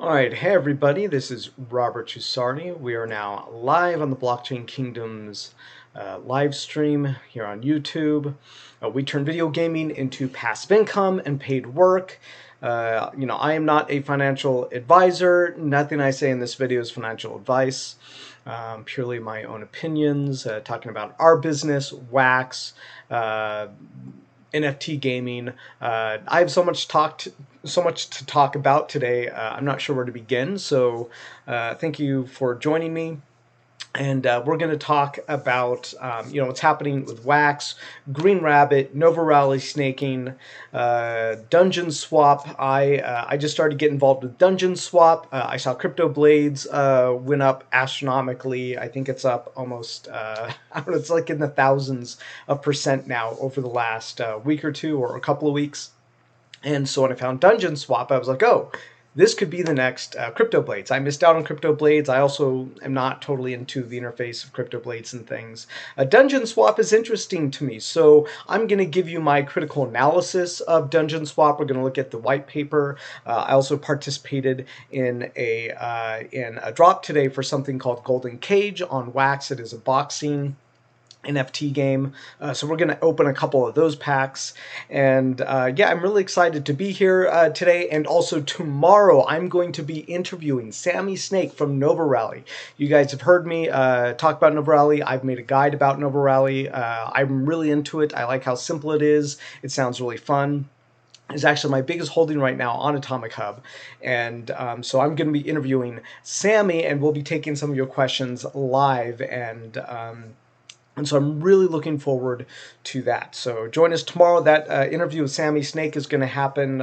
All right, hey everybody, this is Robert Chusardi. We are now live on the Blockchain Kingdoms live stream here on YouTube. We turn video gaming into passive income and paid work. I am not a financial advisor. Nothing I say in this video is financial advice. Purely my own opinions, talking about our business, Wax, NFT gaming. I have so much to talk about today. I'm not sure where to begin. So thank you for joining me. And we're going to talk about what's happening with Wax, Green Rabbit, Nova Rally snaking, Dungeon Swap. I just started getting involved with Dungeon Swap. I saw Cryptoblades went up astronomically. I think it's up almost I don't know, it's like in the thousands of percent now over the last week or two or a couple of weeks. And so when I found Dungeon Swap, I was like, oh, this could be the next Cryptoblades. I missed out on Cryptoblades. I also am not totally into the interface of Cryptoblades and things. Dungeon Swap is interesting to me, so I'm going to give you my critical analysis of Dungeon Swap. We're going to look at the white paper. I also participated in a drop today for something called Golden Cage on Wax. It is a boxing NFT game. So we're going to open a couple of those packs. And yeah, I'm really excited to be here today. And also tomorrow, I'm going to be interviewing Sammy Snake from Nova Rally. You guys have heard me talk about Nova Rally. I've made a guide about Nova Rally. I'm really into it. I like how simple it is. It sounds really fun. Is actually my biggest holding right now on Atomic Hub. And so I'm going to be interviewing Sammy, and we'll be taking some of your questions live. And so I'm really looking forward to that. So join us tomorrow. That interview with Sammy Snake is going to happen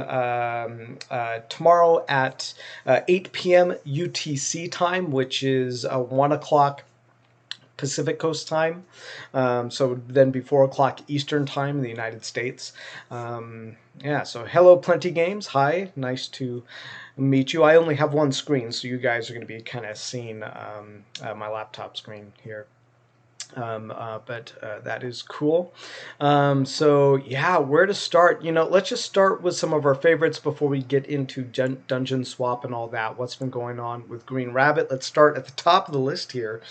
tomorrow at 8 p.m. UTC time, which is 1 o'clock Pacific Coast time. So then be 4 o'clock Eastern time in the United States. Yeah, so hello Plenty Games. Hi, nice to meet you. I only have one screen, so you guys are going to be kind of seeing my laptop screen here. But that is cool. So yeah, where to start? Let's just start with some of our favorites before we get into Dungeon Swap and all that. What's been going on with Green Rabbit? Let's start at the top of the list here.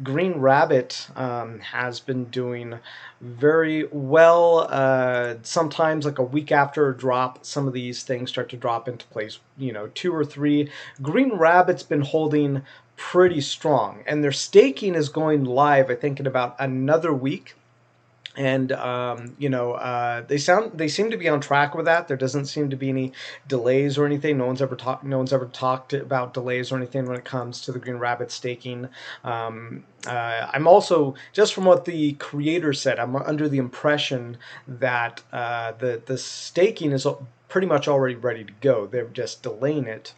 Green Rabbit has been doing very well. Sometimes like a week after a drop, some of these things start to drop into place, 2 or 3. Green Rabbit's been holding pretty strong, and their staking is going live, I think, in about another week. And they seem to be on track with that. There doesn't seem to be any delays or anything. No one's ever talked about delays or anything when it comes to the Green Rabbit staking. I'm also, just from what the creator said, I'm under the impression that the staking is pretty much already ready to go. They're just delaying it.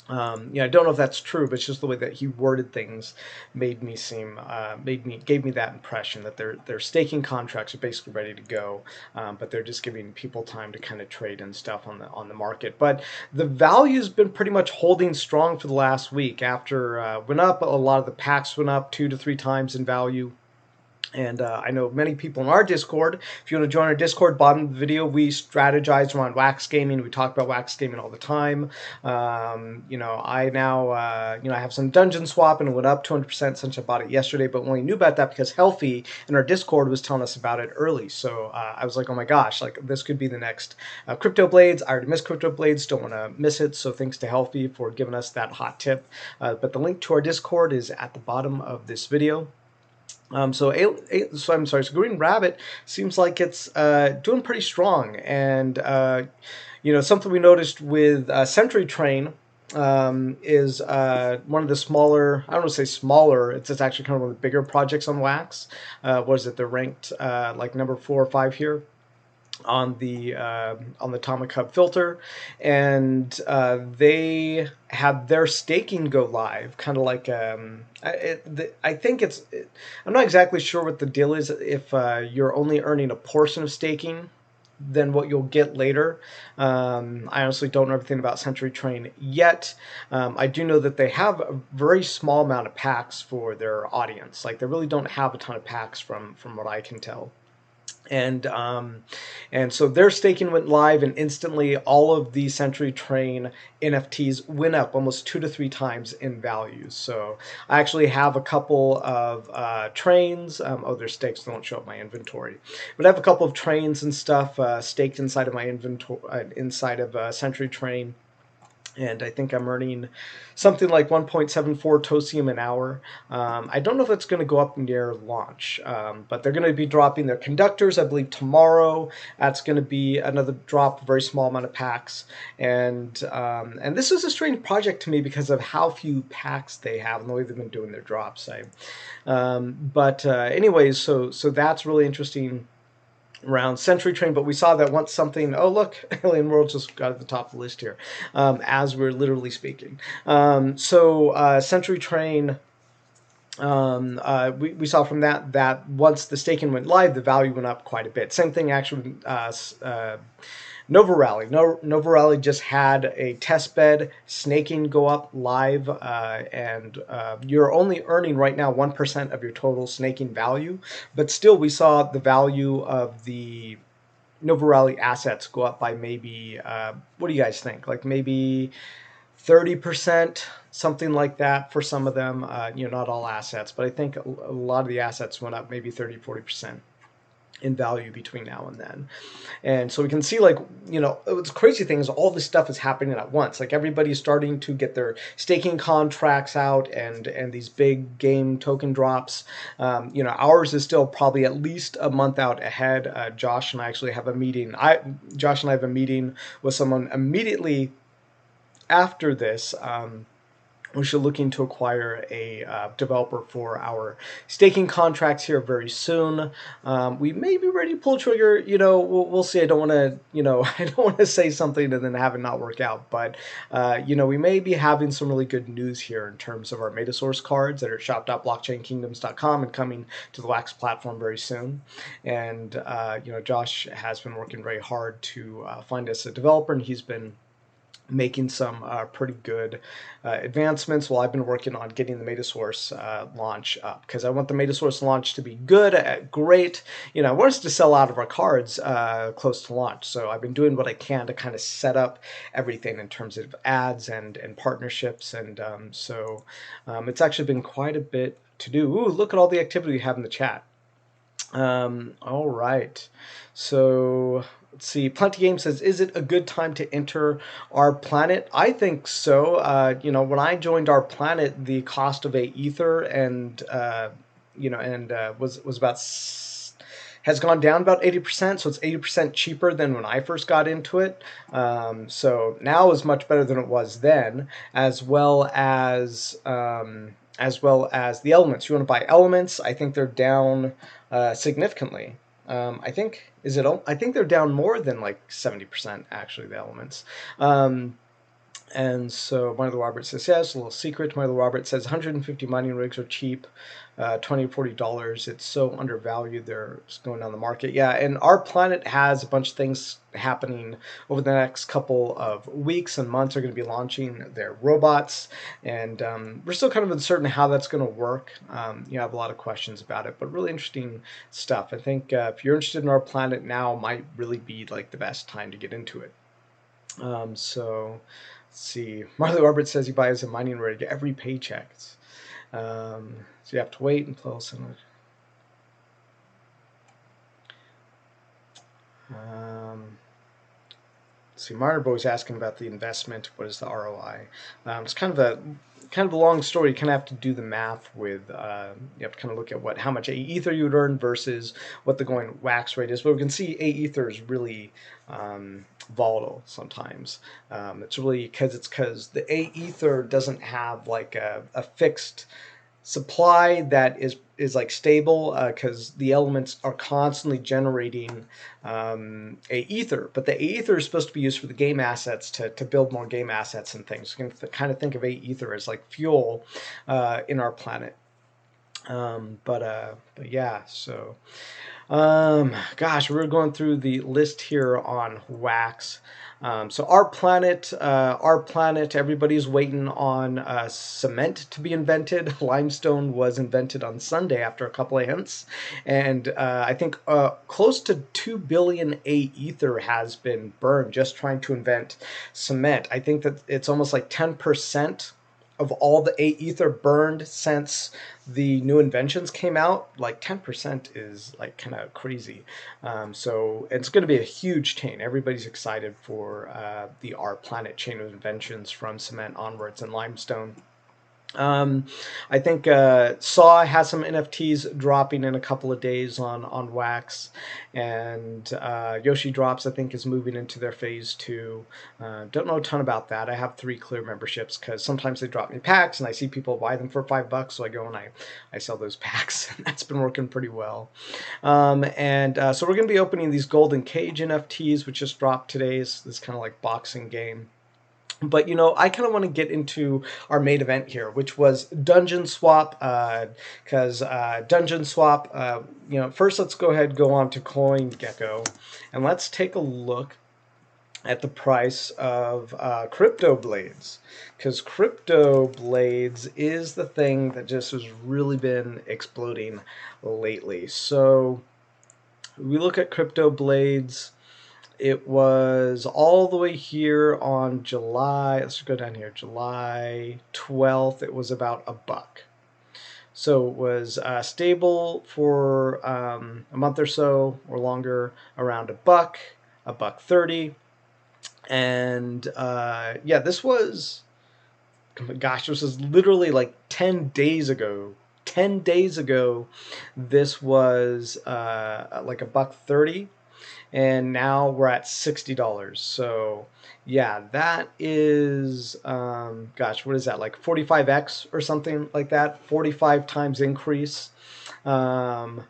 I don't know if that's true, but it's just the way that he worded things gave me that impression that their staking contracts are basically ready to go, but they're just giving people time to kind of trade and stuff on the market. But the value's been pretty much holding strong for the last week. After went up, a lot of the packs went up 2 to 3 times in value. And I know many people in our Discord. If you want to join our Discord, bottom of the video, we strategize around Wax Gaming. We talk about Wax Gaming all the time. I have some Dungeon Swap, and it went up 200% since I bought it yesterday, but only knew about that because Healthy in our Discord was telling us about it early. So I was like, oh my gosh, like this could be the next Cryptoblades. I already missed Cryptoblades, don't want to miss it. So thanks to Healthy for giving us that hot tip. But the link to our Discord is at the bottom of this video. So Green Rabbit seems like it's doing pretty strong, and something we noticed with Century Train is one of the smaller, I don't want to say smaller, it's actually kind of one of the bigger projects on Wax. They're ranked like number 4 or 5 here on the Atomic Hub filter, and they had their staking go live, kind of like I think I'm not exactly sure what the deal is if you're only earning a portion of staking than what you'll get later. I honestly don't know everything about Century Train yet. I do know that they have a very small amount of packs for their audience. Like they really don't have a ton of packs from what I can tell. And so their staking went live, and instantly all of the Century Train NFTs went up almost 2 to 3 times in value. So I actually have a couple of trains. Oh, their stakes don't show up my inventory, but I have a couple of trains and stuff staked inside of my inventory, inside of Century Train. And I think I'm earning something like 1.74 Tosium an hour. I don't know if it's going to go up near launch, but they're going to be dropping their conductors, I believe, tomorrow. That's going to be another drop, a very small amount of packs. And this is a strange project to me because of how few packs they have and the way they've been doing their drops. Anyways, so that's really interesting around Century Train, but we saw that once something, oh look, Alien World just got at the top of the list here, as we're literally speaking. Century Train, we saw from that once the staking went live, the value went up quite a bit. Same thing actually, Nova Rally. Nova Rally just had a test bed snaking go up live, and you're only earning right now 1% of your total snaking value, but still we saw the value of the Nova Rally assets go up by maybe, what do you guys think? Like maybe 30%, something like that for some of them. Not all assets, but I think a lot of the assets went up maybe 30-40% in value between now and then. And so we can see, like, what's crazy thing is all this stuff is happening at once. Like everybody's starting to get their staking contracts out and these big game token drops. Ours is still probably at least a month out ahead. Josh and I actually have a meeting. Josh and I have a meeting with someone immediately after this. We're looking to acquire a developer for our staking contracts here very soon. We may be ready to pull trigger. We'll see. I don't want to, I don't want to say something and then have it not work out. But, we may be having some really good news here in terms of our Metasource cards that are shop.blockchainkingdoms.com and coming to the Wax platform very soon. And, Josh has been working very hard to find us a developer, and he's been making some pretty good advancements while I've been working on getting the Metasource launch up, because I want the Metasource launch to be good, great. I want us to sell out of our cards close to launch. So I've been doing what I can to kind of set up everything in terms of ads and partnerships. And it's actually been quite a bit to do. Ooh, look at all the activity we have in the chat. All right. So let's see. Plenty Game says, is it a good time to enter our planet? I think so. When I joined our planet, the cost of a ether was about has gone down about 80%, so it's 80% cheaper than when I first got into it. So now is much better than it was then, as well as the elements. You want to buy elements? I think they're down significantly. I think they're down more than like 70% actually, the elements. And so Milo Robert says, yes, a little secret. Milo Robert says 150 mining rigs are cheap, $20 to $40. It's so undervalued. They're just going down the market. Yeah, and our planet has a bunch of things happening over the next couple of weeks and months. Are going to be launching their robots, and we're still kind of uncertain how that's going to work. I have a lot of questions about it, but really interesting stuff. I think if you're interested in our planet now, might really be like the best time to get into it. Let's see. Marley Robert says he buys a mining rig every paycheck. So you have to wait until someone. See, Marnerboy's asking about the investment. What is the ROI? It's kind of a long story. You kind of have to do the math with. You have to kind of look at how much ether you would earn versus what the going wax rate is. But we can see ether is really volatile sometimes. It's really because the ether doesn't have like a fixed supply that is like stable, because the elements are constantly generating ether, but the ether is supposed to be used for the game assets to build more game assets and things. You can kind of think of ether as like fuel in our planet. But yeah, so gosh, we're going through the list here on Wax. So our planet, everybody's waiting on cement to be invented. Limestone was invented on Sunday after a couple of hints, and I think close to 2 billion A ether has been burned just trying to invent cement. I think that it's almost like 10% of all the A ether burned since the new inventions came out. Like 10% is like kind of crazy. So it's going to be a huge chain. Everybody's excited for the Our Planet chain of inventions from cement onwards and limestone. Um, I think Saw has some NFTs dropping in a couple of days on Wax, and Yoshi Drops I think is moving into their phase 2. Don't know a ton about that. I have 3 clear memberships because sometimes they drop me packs and I see people buy them for $5, so I go and I sell those packs, and that's been working pretty well. So we're going to be opening these Golden Cage NFTs, which just dropped today. It's this kind of like boxing game. But I kind of want to get into our main event here, which was Dungeon Swap, because Dungeon Swap. First let's go ahead and go on to CoinGecko, and let's take a look at the price of Cryptoblades, because Cryptoblades is the thing that just has really been exploding lately. So we look at Cryptoblades. It was all the way here on July, let's go down here, July 12th, it was about $1. So it was stable for a month or so or longer, around $1, $1.30. And yeah, this was, gosh, this was literally like 10 days ago. 10 days ago, this was like $1.30. And now we're at $60. So yeah, that is gosh, what is that, like 45x or something like that? 45 times increase in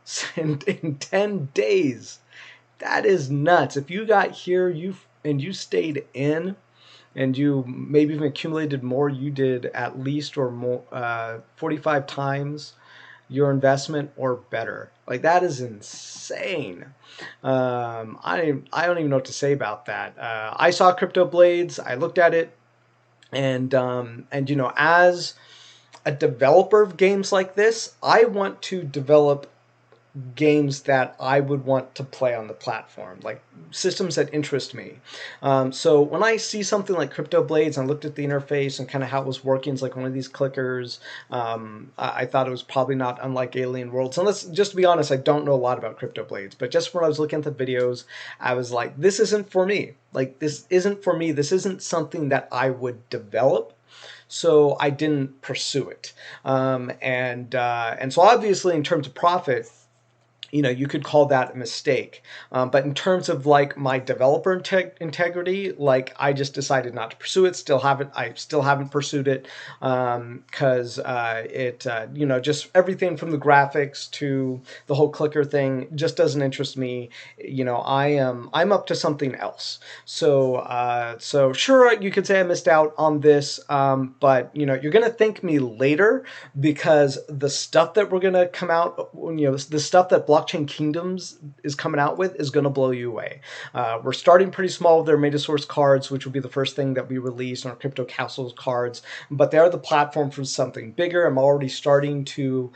10 days. That is nuts. If you got here you stayed in, and you maybe even accumulated more, you did at least or more 45 times your investment or better. Like, that is insane. I don't even know what to say about that. I saw Cryptoblades. I looked at it, and as a developer of games like this, I want to develop games that I would want to play on the platform, like systems that interest me. So when I see something like Cryptoblades, and I looked at the interface and kind of how it was working, it's like one of these clickers. I thought it was probably not unlike Alien Worlds. And just to be honest, I don't know a lot about Cryptoblades, but just when I was looking at the videos, I was like, this isn't for me. Like, this isn't for me. This isn't something that I would develop. So I didn't pursue it. And so obviously in terms of profit, you could call that a mistake. But in terms of like my developer integrity, like, I just decided not to pursue it. I still haven't pursued it, because just everything from the graphics to the whole clicker thing just doesn't interest me. I'm up to something else. So sure, you could say I missed out on this, but you're gonna thank me later, because the stuff that we're gonna come out, the stuff that Blockchain Kingdoms is coming out with is going to blow you away. We're starting pretty small with their Metasource cards, which will be the first thing that we release, on our Crypto Castles cards, but they are the platform for something bigger. I'm already starting to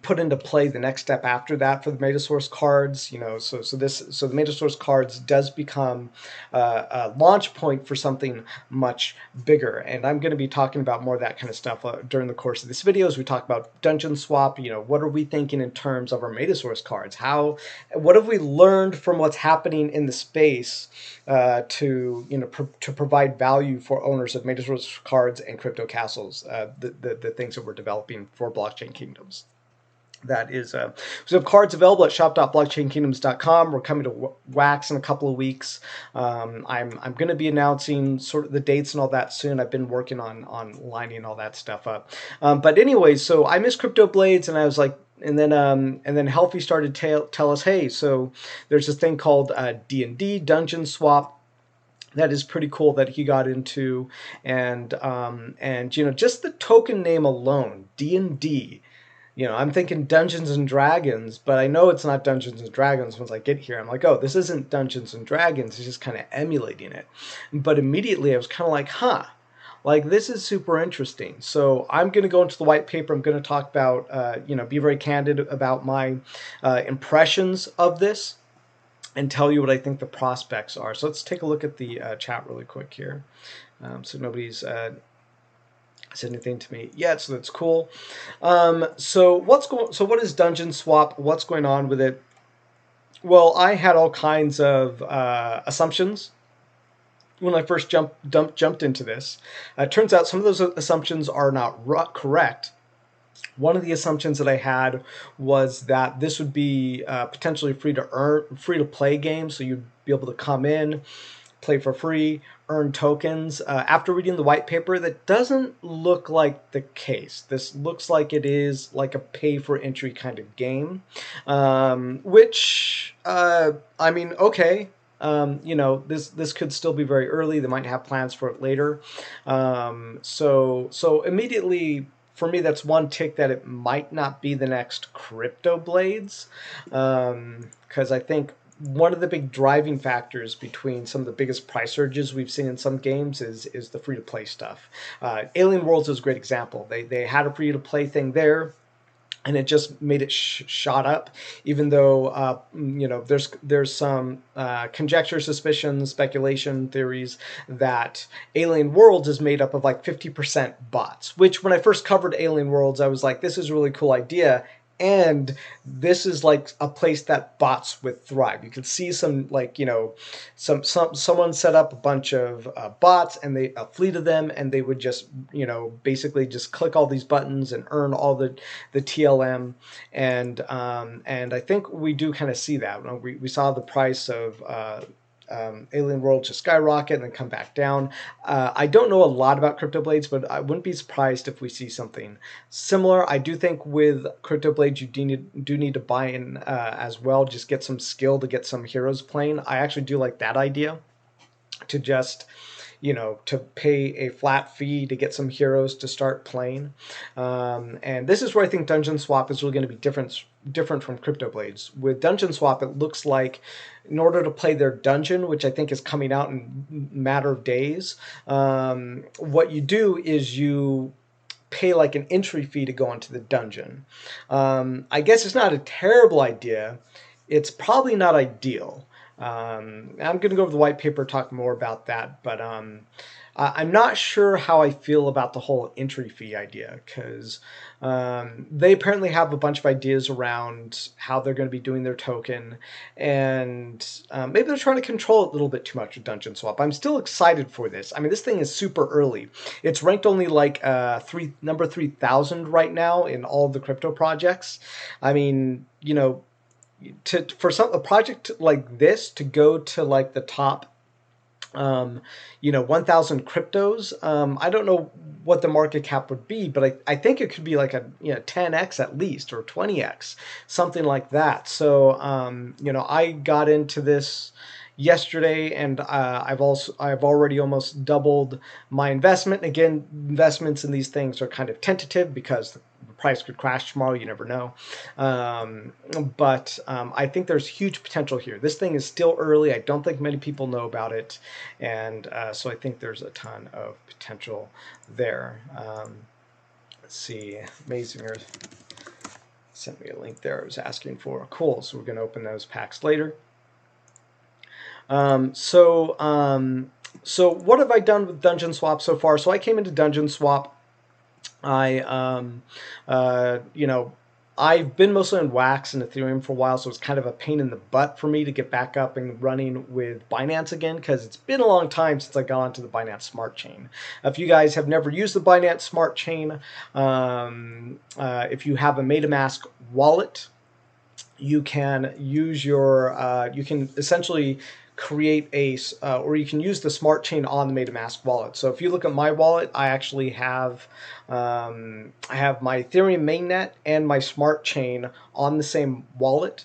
put into play the next step after that for the Metasource cards. So the Metasource cards does become a launch point for something much bigger, and I'm going to be talking about more of that kind of stuff during the course of this video as we talk about Dungeon Swap. What are we thinking in terms of our Metasource cards? What have we learned from what's happening in the space to provide value for owners of Metasource cards and Crypto Castles, the things that we're developing for Blockchain Kingdoms. That is, so we have cards available at shop.blockchainkingdoms.com. We're coming to Wax in a couple of weeks. I'm going to be announcing sort of the dates and all that soon. I've been working on lining all that stuff up. But anyways, so I missed Cryptoblades, and I was like, and then Healthy started to tell us, hey, so there's this thing called D&D, Dungeon Swap. That is pretty cool that he got into, and just the token name alone, D&D. I'm thinking Dungeons and Dragons, but I know it's not Dungeons and Dragons once I get here. I'm like, oh, this isn't Dungeons and Dragons. It's just kind of emulating it. But immediately I was kind of like, huh, like this is super interesting. So I'm going to go into the white paper. I'm going to talk about, be very candid about my impressions of this and tell you what I think the prospects are. So let's take a look at the chat really quick here. So nobody's said anything to me yet, so that's cool. So what is Dungeon Swap? What's going on with it? Well, I had all kinds of assumptions when I first jumped into this. It turns out some of those assumptions are not correct. One of the assumptions that I had was that this would be potentially free to play game, so you'd be able to come in, play for free, earn tokens. After reading the white paper, that doesn't look like the case. This looks like it is like a pay for entry kind of game, which I mean, okay. This could still be very early. They might have plans for it later. So immediately for me, that's one tick that it might not be the next Cryptoblades, because I think one of the big driving factors between some of the biggest price surges we've seen in some games is the free to play stuff. Alien Worlds is a great example. They had a free to play thing there, and it just made it shot up, even though there's some conjecture, suspicion, speculation, theories that Alien Worlds is made up of like 50% bots, which when I first covered Alien Worlds, I was like, this is a really cool idea. And this is like a place that bots would thrive. You could see some someone set up a bunch of bots, and a fleet of them, and they would just basically just click all these buttons and earn all the TLM, and I think we do kind of see that. We saw the price of Alien World just skyrocket and then come back down. I don't know a lot about Cryptoblades, but I wouldn't be surprised if we see something similar. I do think with Cryptoblades you do need to buy in as well, just get some skill to get some heroes playing. I actually do like that idea, to just to pay a flat fee to get some heroes to start playing. And this is where I think Dungeon Swap is really going to be different from Cryptoblades. With Dungeon Swap, it looks like in order to play their dungeon, which I think is coming out in a matter of days, what you do is you pay like an entry fee to go into the dungeon. I guess it's not a terrible idea. It's probably not ideal. I'm going to go over the white paper, talk more about that, but I'm not sure how I feel about the whole entry fee idea, because they apparently have a bunch of ideas around how they're going to be doing their token, and maybe they're trying to control it a little bit too much with Dungeon Swap. I'm still excited for this. I mean, this thing is super early. It's ranked only like number 3,000 right now in all of the crypto projects. I mean, for a project like this to go to like the top 1,000 cryptos, I don't know what the market cap would be, but I think it could be like a 10x at least, or 20x, something like that. So I got into this yesterday, and I've already almost doubled my investment. Again, investments in these things are kind of tentative because the price could crash tomorrow. You never know. But I think there's huge potential here. This thing is still early. I don't think many people know about it. And so I think there's a ton of potential there. Let's see. Mazinger sent me a link there I was asking for. Cool. So we're going to open those packs later. So what have I done with Dungeon Swap so far? So I came into Dungeon Swap. I've been mostly on Wax and Ethereum for a while, so it's kind of a pain in the butt for me to get back up and running with Binance again, because it's been a long time since I got onto the Binance Smart Chain. If you guys have never used the Binance Smart Chain, if you have a MetaMask wallet, you can use you can essentially create or you can use the smart chain on the MetaMask wallet. So if you look at my wallet, I actually have my Ethereum mainnet and my smart chain on the same wallet.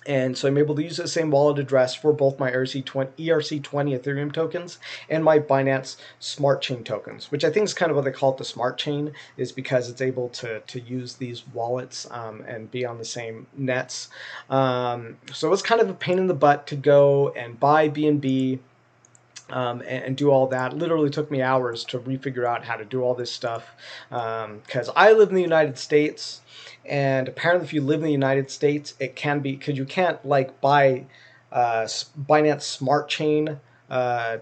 And so I'm able to use the same wallet address for both my ERC20 Ethereum tokens and my Binance Smart Chain tokens, which I think is kind of what they call it, the Smart Chain, is because it's able to use these wallets and be on the same nets. So it was kind of a pain in the butt to go and buy BNB. And do all that. Literally took me hours to refigure out how to do all this stuff because I live in the United States, and apparently if you live in the United States, it can be, because you can't like buy Binance Smart Chain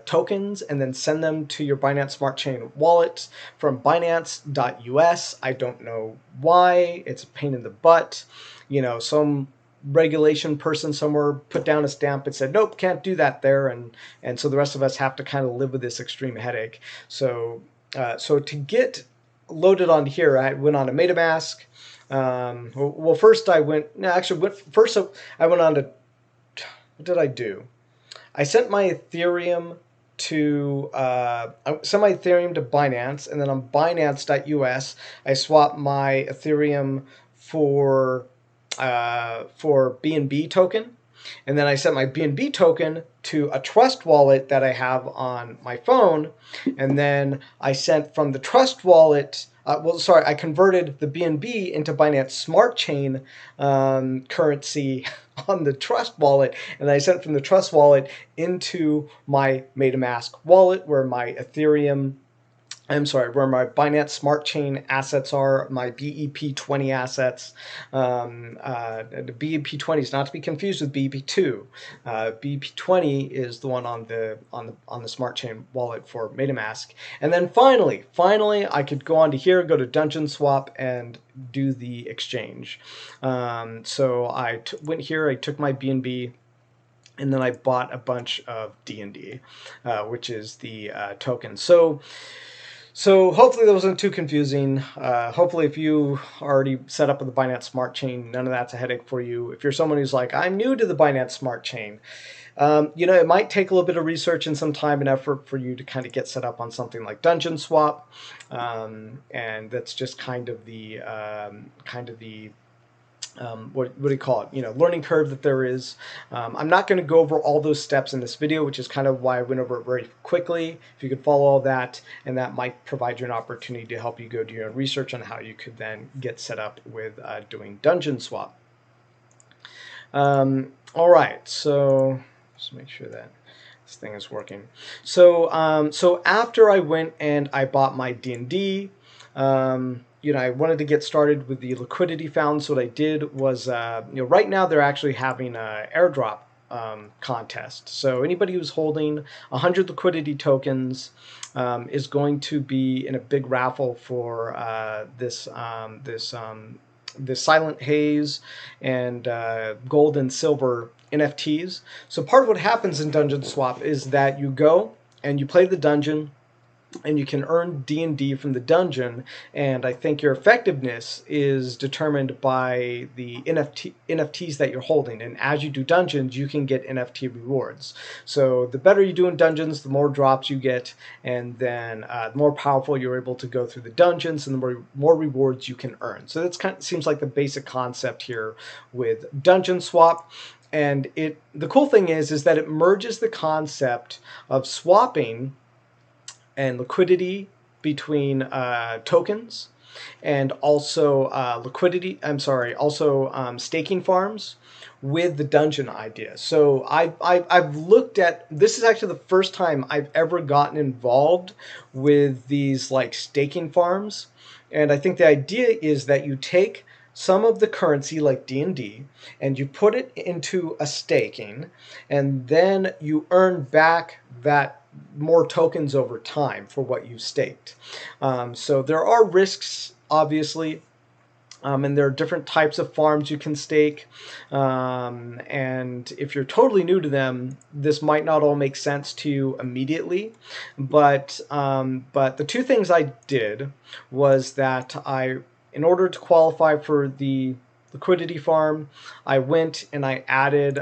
tokens and then send them to your Binance Smart Chain wallet from Binance.us. I don't know why. It's a pain in the butt. You know, some regulation person somewhere put down a stamp and said, nope, can't do that there. And so the rest of us have to kind of live with this extreme headache. So to get loaded on here, I went on to MetaMask. Well, first I went, no, actually, first I went on to, what did I do? I sent my Ethereum to Binance, and then on Binance.us, I swapped my Ethereum for BNB token, and then I sent my BNB token to a Trust wallet that I have on my phone, and then I sent from the Trust wallet. I converted the BNB into Binance Smart Chain currency on the Trust wallet, and I sent from the Trust wallet into my MetaMask wallet, where my Binance Smart Chain assets are, my BEP20 assets. The BEP20 is not to be confused with BEP2. BEP20 is the one on the Smart Chain wallet for MetaMask. And then finally, I could go on to here, go to Dungeon Swap, and do the exchange. So I went here, I took my BNB, and then I bought a bunch of DND, which is the token. So hopefully that wasn't too confusing. Hopefully if you already set up with the Binance Smart Chain, none of that's a headache for you. If you're someone who's like, I'm new to the Binance Smart Chain, it might take a little bit of research and some time and effort for you to kind of get set up on something like Dungeon Swap. And that's just kind of the what do you call it? Learning curve that there is. I'm not going to go over all those steps in this video, which is kind of why I went over it very quickly. If you could follow all that, and that might provide you an opportunity to help you go do your own research on how you could then get set up with doing Dungeon Swap. All right, so just make sure that this thing is working. So so after I went and I bought my DND, I wanted to get started with the liquidity found. So what I did was, right now they're actually having an airdrop contest. So anybody who's holding 100 liquidity tokens is going to be in a big raffle for this Silent Haze and gold and silver NFTs. So part of what happens in Dungeon Swap is that you go and you play the dungeon, and you can earn D&D from the dungeon, and I think your effectiveness is determined by the NFTs that you're holding, and as you do dungeons, you can get NFT rewards. So the better you do in dungeons, the more drops you get, and then the more powerful you're able to go through the dungeons, and the more rewards you can earn. So that's kind of seems like the basic concept here with Dungeon Swap. And the cool thing is that it merges the concept of swapping and liquidity between tokens, and also staking farms with the dungeon idea. So I've looked at, this is actually the first time I've ever gotten involved with these like staking farms, and I think the idea is that you take some of the currency like D&D and you put it into a staking, and then you earn back that more tokens over time for what you staked. So there are risks, obviously, and there are different types of farms you can stake. And if you're totally new to them, this might not all make sense to you immediately. But the two things I did was that in order to qualify for the liquidity farm, I went and I added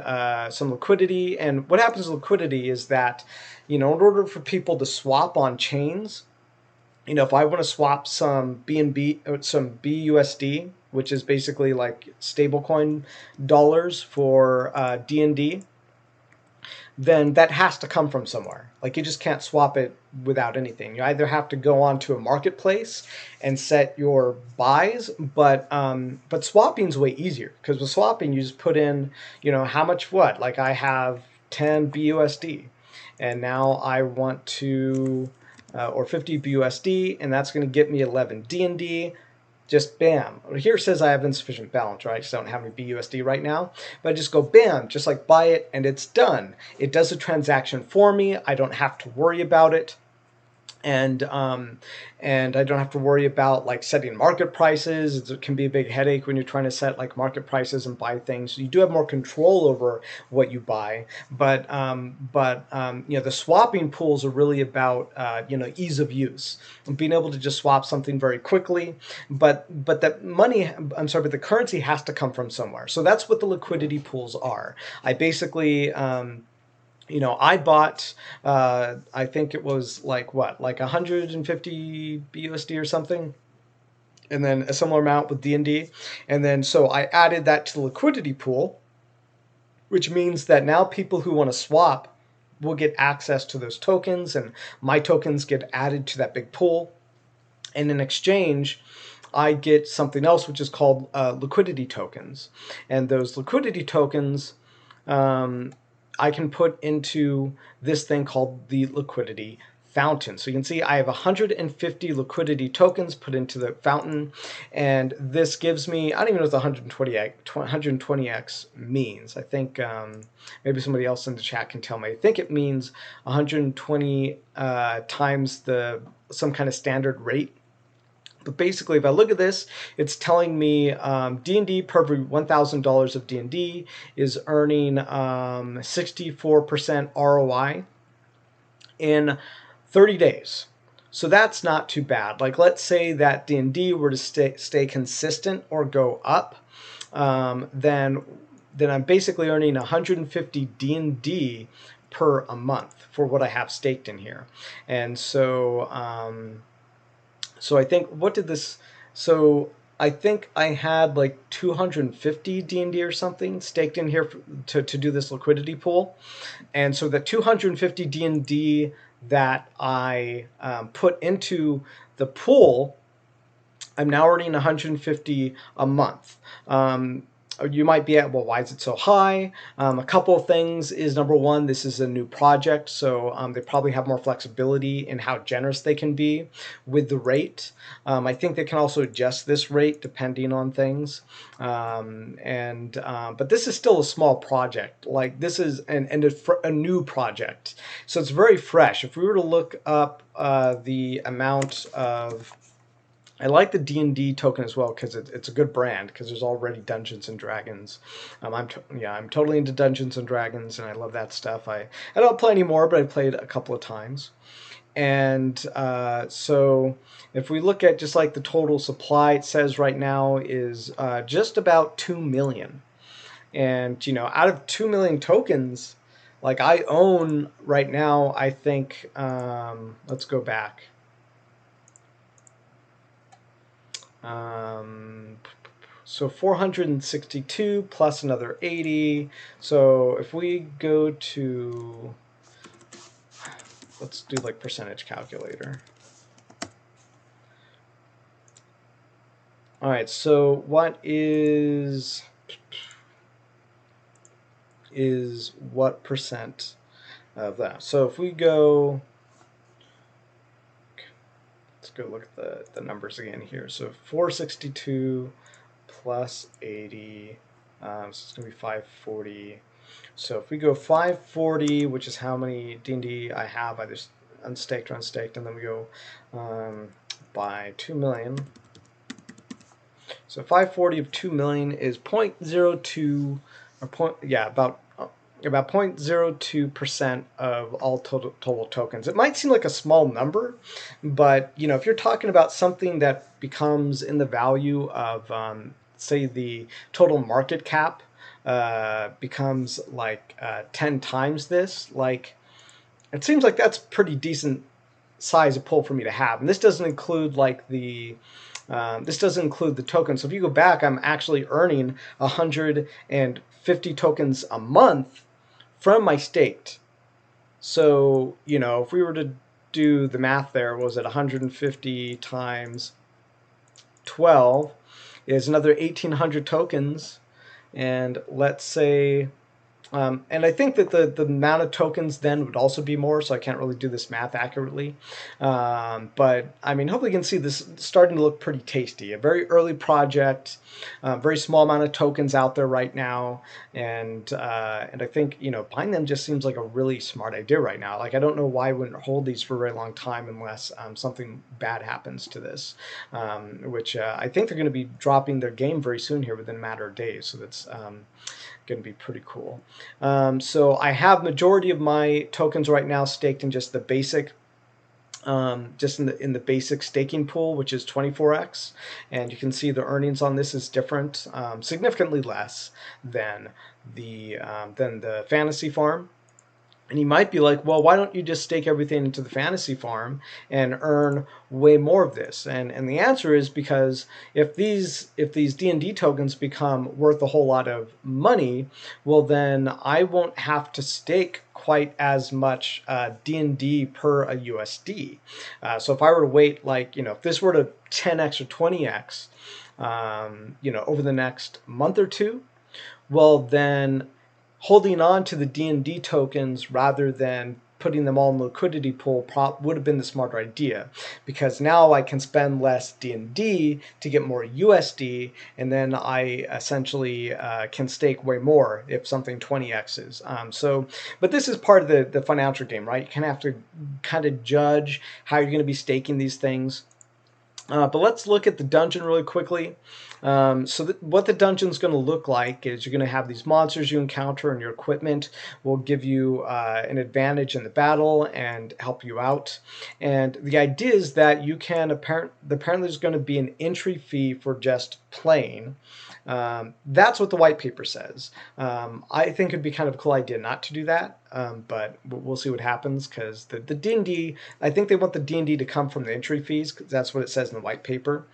some liquidity. And what happens with liquidity is that, in order for people to swap on chains, if I want to swap some BNB or some BUSD which is basically like stablecoin dollars for DND, then that has to come from somewhere. Like you just can't swap it without anything. You either have to go onto a marketplace and set your buys, but swapping's way easier, because with swapping you just put in, you know, how much what. Like I have 10 BUSD, and now I want to or 50 BUSD, and that's going to get me 11 DND. Just bam. Here it says I have insufficient balance, right? I just don't have any BUSD right now. But I just go bam, just like buy it, and it's done. It does a transaction for me. I don't have to worry about it. And I don't have to worry about like setting market prices. It can be a big headache when you're trying to set like market prices and buy things. You do have more control over what you buy, but you know, the swapping pools are really about you know, ease of use and being able to just swap something very quickly. But that money, but the currency has to come from somewhere. So that's what the liquidity pools are. I basically you know, I bought, I think it was like what, like 150 BUSD or something, and then a similar amount with DND, and then so I added that to the liquidity pool, which means that now people who want to swap will get access to those tokens, and my tokens get added to that big pool, and in exchange, I get something else which is called liquidity tokens, and those liquidity tokens. I can put into this thing called the liquidity fountain. So you can see I have 150 liquidity tokens put into the fountain, and this gives me, I don't even know what the 120x means. I think maybe somebody else in the chat can tell me. I think it means 120 times some kind of standard rate. But basically, if I look at this, it's telling me D&D per every $1,000 of D&D is earning 64% ROI in 30 days. So that's not too bad. Like, let's say that D&D were to stay consistent or go up, then I'm basically earning 150 D&D per a month for what I have staked in here. And so so I think, what did this, so I think I had like 250 D&D or something staked in here to do this liquidity pool. And so the 250 D&D that I put into the pool, I'm now earning 150 a month. You might be at, well, why is it so high? A couple of things is, number one, this is a new project, so they probably have more flexibility in how generous they can be with the rate. I think they can also adjust this rate depending on things. But this is still a small project. Like, this is a new project, so it's very fresh. If we were to look up the amount of, I like the D&D token as well, because it's a good brand, because there's already Dungeons and Dragons. I'm totally into Dungeons and Dragons, and I love that stuff. I don't play anymore, but I played a couple of times. And so if we look at just like the total supply, it says right now is just about 2 million. And, you know, out of 2 million tokens, like I own right now, I think, let's go back. So 462 plus another 80. So if we go to, let's do like percentage calculator. All right, so what is what percent of that? So if we go, let's go look at the numbers again here. So 462 plus 80, so it's going to be 540. So if we go 540, which is how many D&D I have, either unstaked or unstaked, and then we go by 2 million. So 540 of 2 million is 0.02, or about 0.02% of all total tokens. It might seem like a small number, but you know, if you're talking about something that becomes in the value of say the total market cap becomes like 10 times this, like it seems like that's pretty decent size of pull for me to have. And this doesn't include like the This doesn't include the tokens. So if you go back, I'm actually earning 150 tokens a month from my staked. So, you know, if we were to do the math there, was it 150 times 12 is another 1,800 tokens. And let's say, and I think that the amount of tokens then would also be more, so I can't really do this math accurately. But I mean, hopefully you can see this starting to look pretty tasty. A very early project, very small amount of tokens out there right now, and I think, you know, buying them just seems like a really smart idea right now. Like, I don't know why I wouldn't hold these for a very long time unless something bad happens to this, which I think they're going to be dropping their game very soon here within a matter of days. So that's going to be pretty cool. So I have majority of my tokens right now staked in just the basic, just in the basic staking pool, which is 24x, and you can see the earnings on this is different, significantly less than the fantasy farm. And you might be like, well, why don't you just stake everything into the fantasy farm and earn way more of this? And the answer is because if these D&D tokens become worth a whole lot of money, well, then I won't have to stake quite as much D&D per a USD. So if I were to wait, like, you know, if this were to 10x or 20x, you know, over the next month or two, well, then holding on to the D&D tokens rather than putting them all in the liquidity pool would have been the smarter idea, because now I can spend less D&D to get more USD, and then I essentially can stake way more if something 20x's. But this is part of the financial game, right? You kind of have to kind of judge how you're going to be staking these things. But let's look at the dungeon really quickly. What the dungeon's going to look like is you're going to have these monsters you encounter, and your equipment will give you an advantage in the battle and help you out. And the idea is that you can apparently there's going to be an entry fee for just playing. That's what the white paper says. I think it'd be kind of a cool idea not to do that, but we'll see what happens, because the D&D, I think they want the D&D to come from the entry fees, because that's what it says in the white paper.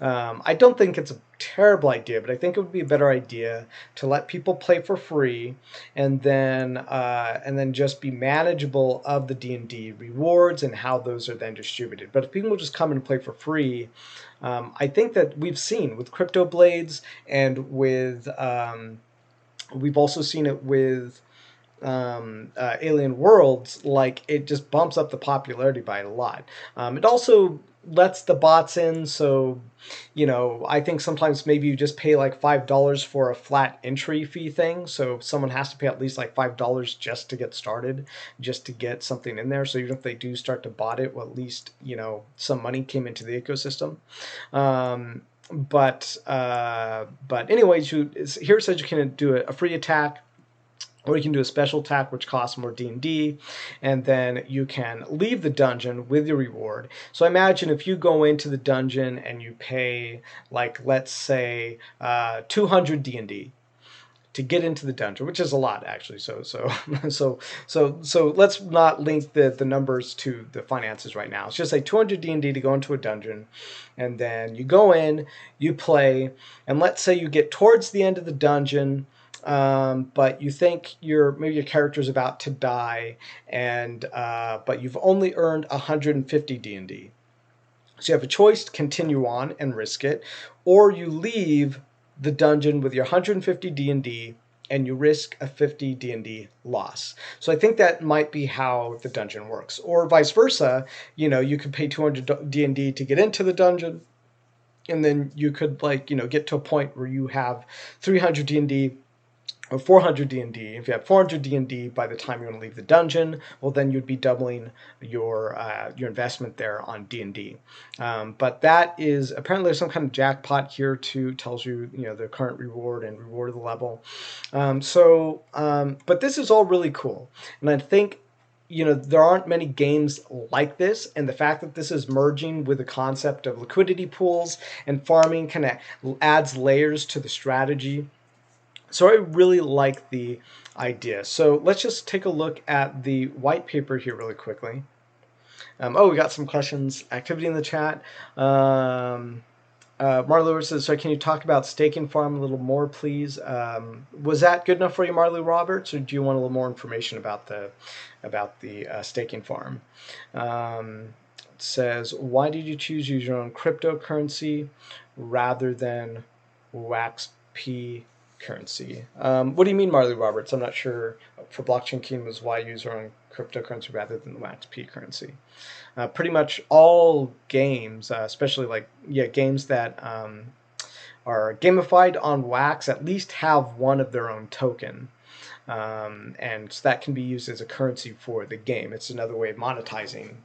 I don't think it's a terrible idea, but I think it would be a better idea to let people play for free, and then just be manageable of the D&D rewards and how those are then distributed. But if people just come and play for free, I think that we've seen with Cryptoblades, and with we've also seen it with Alien Worlds, like, it just bumps up the popularity by a lot. It also lets the bots in, so, you know, I think sometimes maybe you just pay like $5 for a flat entry fee thing, so someone has to pay at least like $5 just to get started, just to get something in there. So even if they do start to bot it, well, at least, you know, some money came into the ecosystem. But anyways, here it says you can do a free attack, or you can do a special attack, which costs more D&D, and then you can leave the dungeon with your reward. So imagine if you go into the dungeon and you pay, like, let's say 200 D&D to get into the dungeon, which is a lot, actually. So let's not link the numbers to the finances right now. Let's just say 200 D&D to go into a dungeon, and then you go in, you play, and let's say you get towards the end of the dungeon, but you think maybe your character's about to die, and but you've only earned 150 D&D. So you have a choice to continue on and risk it, or you leave the dungeon with your 150 D&D and you risk a 50 D&D loss. So I think that might be how the dungeon works. Or vice versa, you know, you could pay 200 D&D to get into the dungeon, and then you could, like, you know, get to a point where you have 300 D&D or 400 D&D. If you have 400 D&D by the time you want to leave the dungeon, well, then you'd be doubling your investment there on D&D. But that is apparently there's some kind of jackpot here too. Tells you, you know, the current reward and reward of the level. But this is all really cool, and I think, you know, there aren't many games like this, and the fact that this is merging with the concept of liquidity pools and farming kind of adds layers to the strategy. So I really like the idea. So let's just take a look at the white paper here really quickly. We got some questions, activity in the chat. Marley says, so can you talk about staking farm a little more, please? Was that good enough for you, Marley Roberts, or do you want a little more information about the staking farm? It says, why did you choose to use your own cryptocurrency rather than WaxP currency? What do you mean, Marley Roberts? I'm not sure. For Blockchain King was why use your own cryptocurrency rather than the WaxP currency. Pretty much all games, especially games that are gamified on Wax, at least have one of their own token. And so that can be used as a currency for the game. It's another way of monetizing.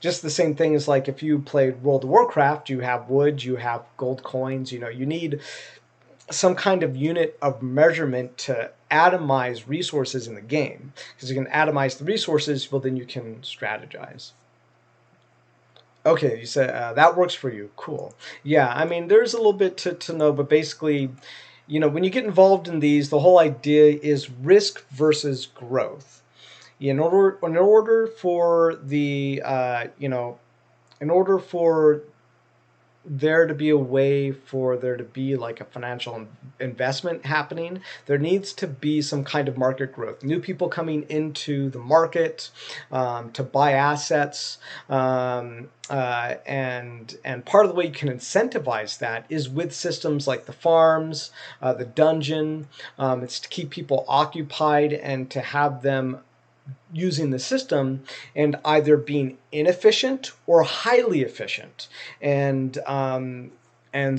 Just the same thing as like if you played World of Warcraft, you have wood, you have gold coins, you need some kind of unit of measurement to atomize resources in the game. Because you can atomize the resources, well, then you can strategize. Okay, you said that works for you. Cool. Yeah, I mean, there's a little bit to know, but basically, when you get involved in these, the whole idea is risk versus growth. In order for there to be a way for there to be like a financial investment happening, there needs to be some kind of market growth. New people coming into the market to buy assets, and part of the way you can incentivize that is with systems like the farms, the dungeon. It's to keep people occupied and to have them using the system and either being inefficient or highly efficient. And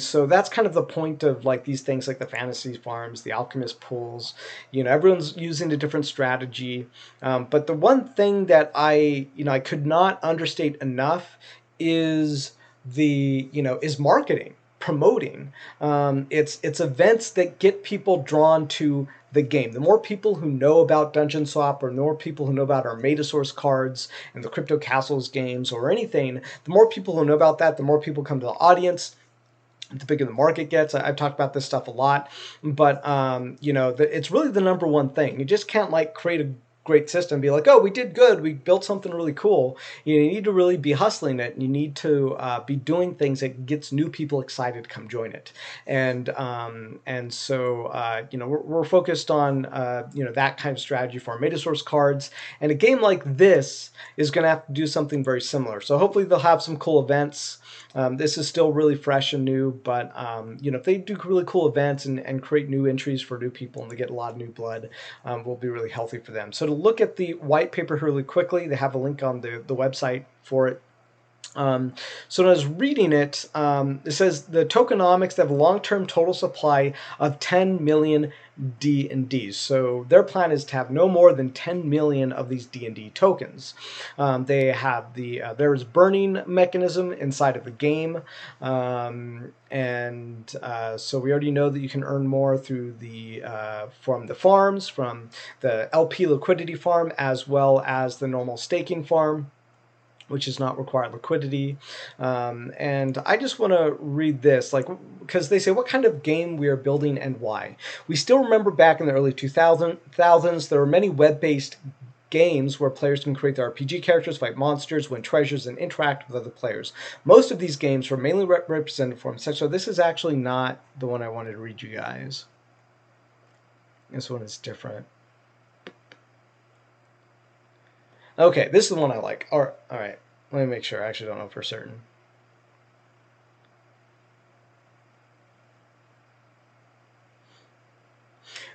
so that's kind of the point of like these things like the fantasy farms, the alchemist pools. Everyone's using a different strategy. But the one thing that I could not understate enough is is marketing, promoting. It's events that get people drawn to the game. The more people who know about Dungeon Swap, or the more people who know about our Metasource cards and the Crypto Castles games or anything, the more people who know about that, the more people come to the audience, the bigger the market gets. I've talked about this stuff a lot, but it's really the number one thing. You just can't like create a great system and be like, oh, we did good, we built something really cool. You need to really be hustling it, and you need to be doing things that gets new people excited to come join it. And so we're focused on that kind of strategy for our Metasource cards, and a game like this is going to have to do something very similar. So hopefully they'll have some cool events. This is still really fresh and new, but if they do really cool events and create new entries for new people and they get a lot of new blood, will be really healthy for them. So to look at the white paper really quickly, they have a link on the website for it. So when I was reading it, it says the tokenomics, they have a long-term total supply of 10 million D&Ds. So their plan is to have no more than 10 million of these D&D tokens. They have there's burning mechanism inside of the game. So we already know that you can earn more through from the farms, from the LP liquidity farm, as well as the normal staking farm, which does not require liquidity. And I just want to read this, because they say what kind of game we are building and why. We still remember back in the early 2000s, there were many web-based games where players can create their RPG characters, fight monsters, win treasures, and interact with other players. Most of these games were mainly represented forms. So this is actually not the one I wanted to read you guys. This one is different. Okay, this is the one I like. All right. Let me make sure. I actually don't know for certain.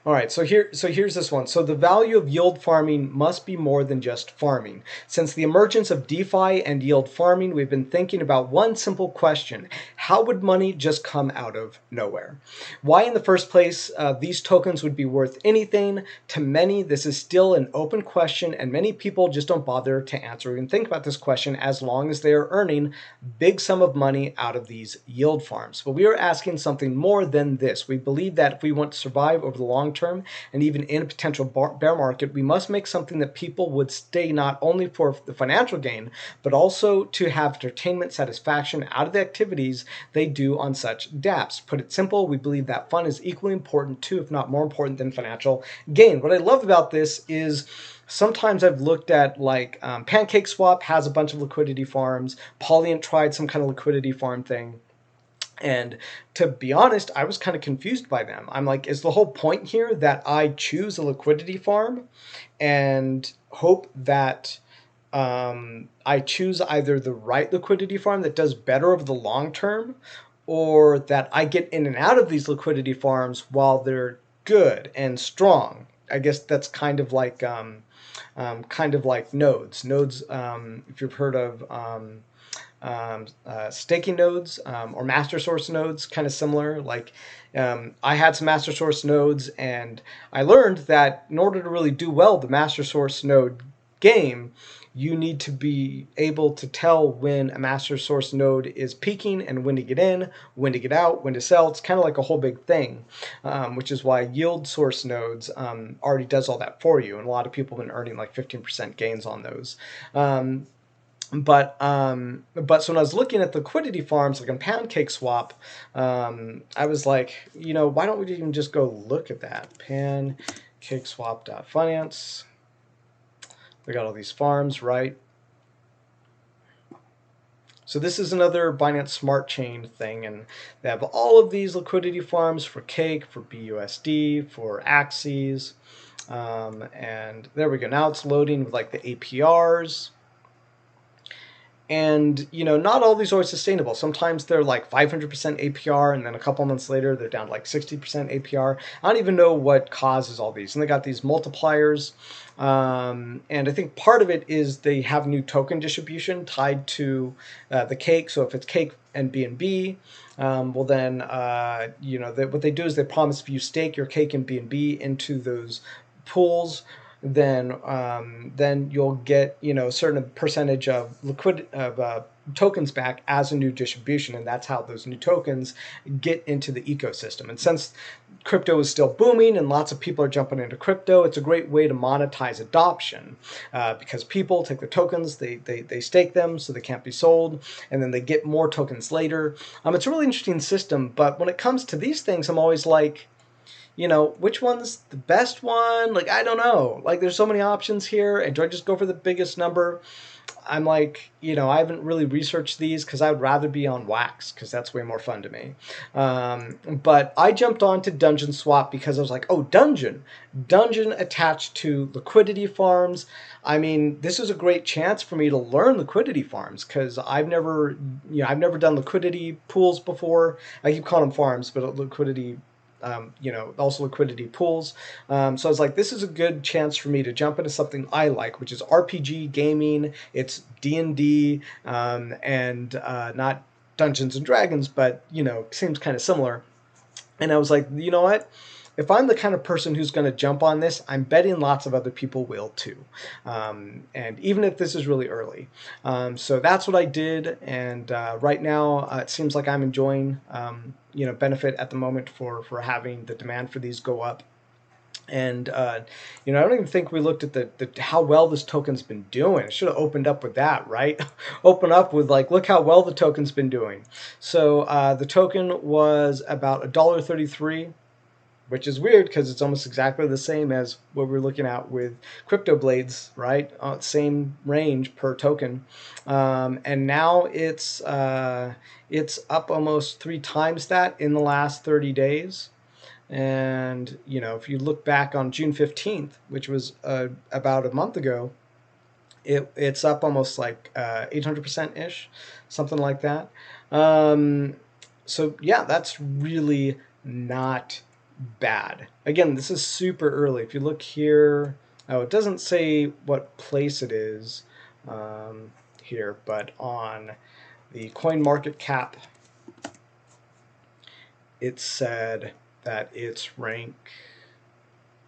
All right, so here's this one. So the value of yield farming must be more than just farming. Since the emergence of DeFi and yield farming, we've been thinking about one simple question. How would money just come out of nowhere? Why in the first place these tokens would be worth anything? To many, this is still an open question, and many people just don't bother to answer and think about this question as long as they are earning big sum of money out of these yield farms. But we are asking something more than this. We believe that if we want to survive over the long term, and even in a potential bear market, we must make something that people would stay not only for the financial gain, but also to have entertainment satisfaction out of the activities they do on such dApps. Put it simple, we believe that fun is equally important too, if not more important than financial gain. What I love about this is sometimes I've looked at PancakeSwap has a bunch of liquidity farms. Polyant tried some kind of liquidity farm thing. And to be honest, I was kind of confused by them. I'm like, is the whole point here that I choose a liquidity farm and hope that I choose either the right liquidity farm that does better over the long term, or that I get in and out of these liquidity farms while they're good and strong? I guess that's kind of like nodes. Nodes, if you've heard of staking nodes or master source nodes, kind of similar. Like I had some master source nodes, and I learned that in order to really do well the master source node game, you need to be able to tell when a master source node is peaking and when to get in, when to get out, when to sell. It's kind of like a whole big thing, which is why yield source nodes already does all that for you. And a lot of people have been earning like 15% gains on those. But so when I was looking at liquidity farms like on Pancake Swap, I was like, why don't we even just go look at that? PancakeSwap.finance. They got all these farms, right? So this is another Binance Smart Chain thing, and they have all of these liquidity farms for Cake, for BUSD, for Axes, and there we go. Now it's loading with like the APRs. And, not all these are sustainable. Sometimes they're like 500% APR, and then a couple months later, they're down to like 60% APR. I don't even know what causes all these. And they got these multipliers. And I think part of it is they have new token distribution tied to the Cake. So if it's Cake and BNB, well then, what they do is they promise if you stake your Cake and BNB into those pools, then you'll get a certain percentage of tokens back as a new distribution, and that's how those new tokens get into the ecosystem. And since crypto is still booming and lots of people are jumping into crypto, it's a great way to monetize adoption because people take the tokens, they stake them so they can't be sold, and then they get more tokens later. It's a really interesting system, but when it comes to these things, I'm always like, which one's the best one? Like, I don't know. Like, there's so many options here. And do I just go for the biggest number? I'm like, I haven't really researched these because I would rather be on Wax because that's way more fun to me. But I jumped on to Dungeon Swap because I was like, oh, Dungeon attached to liquidity farms. I mean, this is a great chance for me to learn liquidity farms because I've never done liquidity pools before. I keep calling them farms, but liquidity also liquidity pools. So I was like, this is a good chance for me to jump into something I like, which is RPG gaming. It's D&D, and not Dungeons and Dragons, but, seems kind of similar. And I was like, you know what? If I'm the kind of person who's going to jump on this, I'm betting lots of other people will too. And even if this is really early. So that's what I did. And right now, it seems like I'm enjoying, benefit at the moment for having the demand for these go up. And I don't even think we looked at the how well this token's been doing. It should have opened up with that, right? Open up with like, look how well the token's been doing. So the token was about $1.33, which is weird because it's almost exactly the same as what we're looking at with Cryptoblades, right? Same range per token, and now it's up almost 3 times that in the last 30 days. And if you look back on June 15th, which was about a month ago, it's up almost like 800% ish, something like that. So yeah, that's really not bad. Again, this is super early. If you look here, it doesn't say what place it is here, but on the CoinMarketCap, it said that it's rank.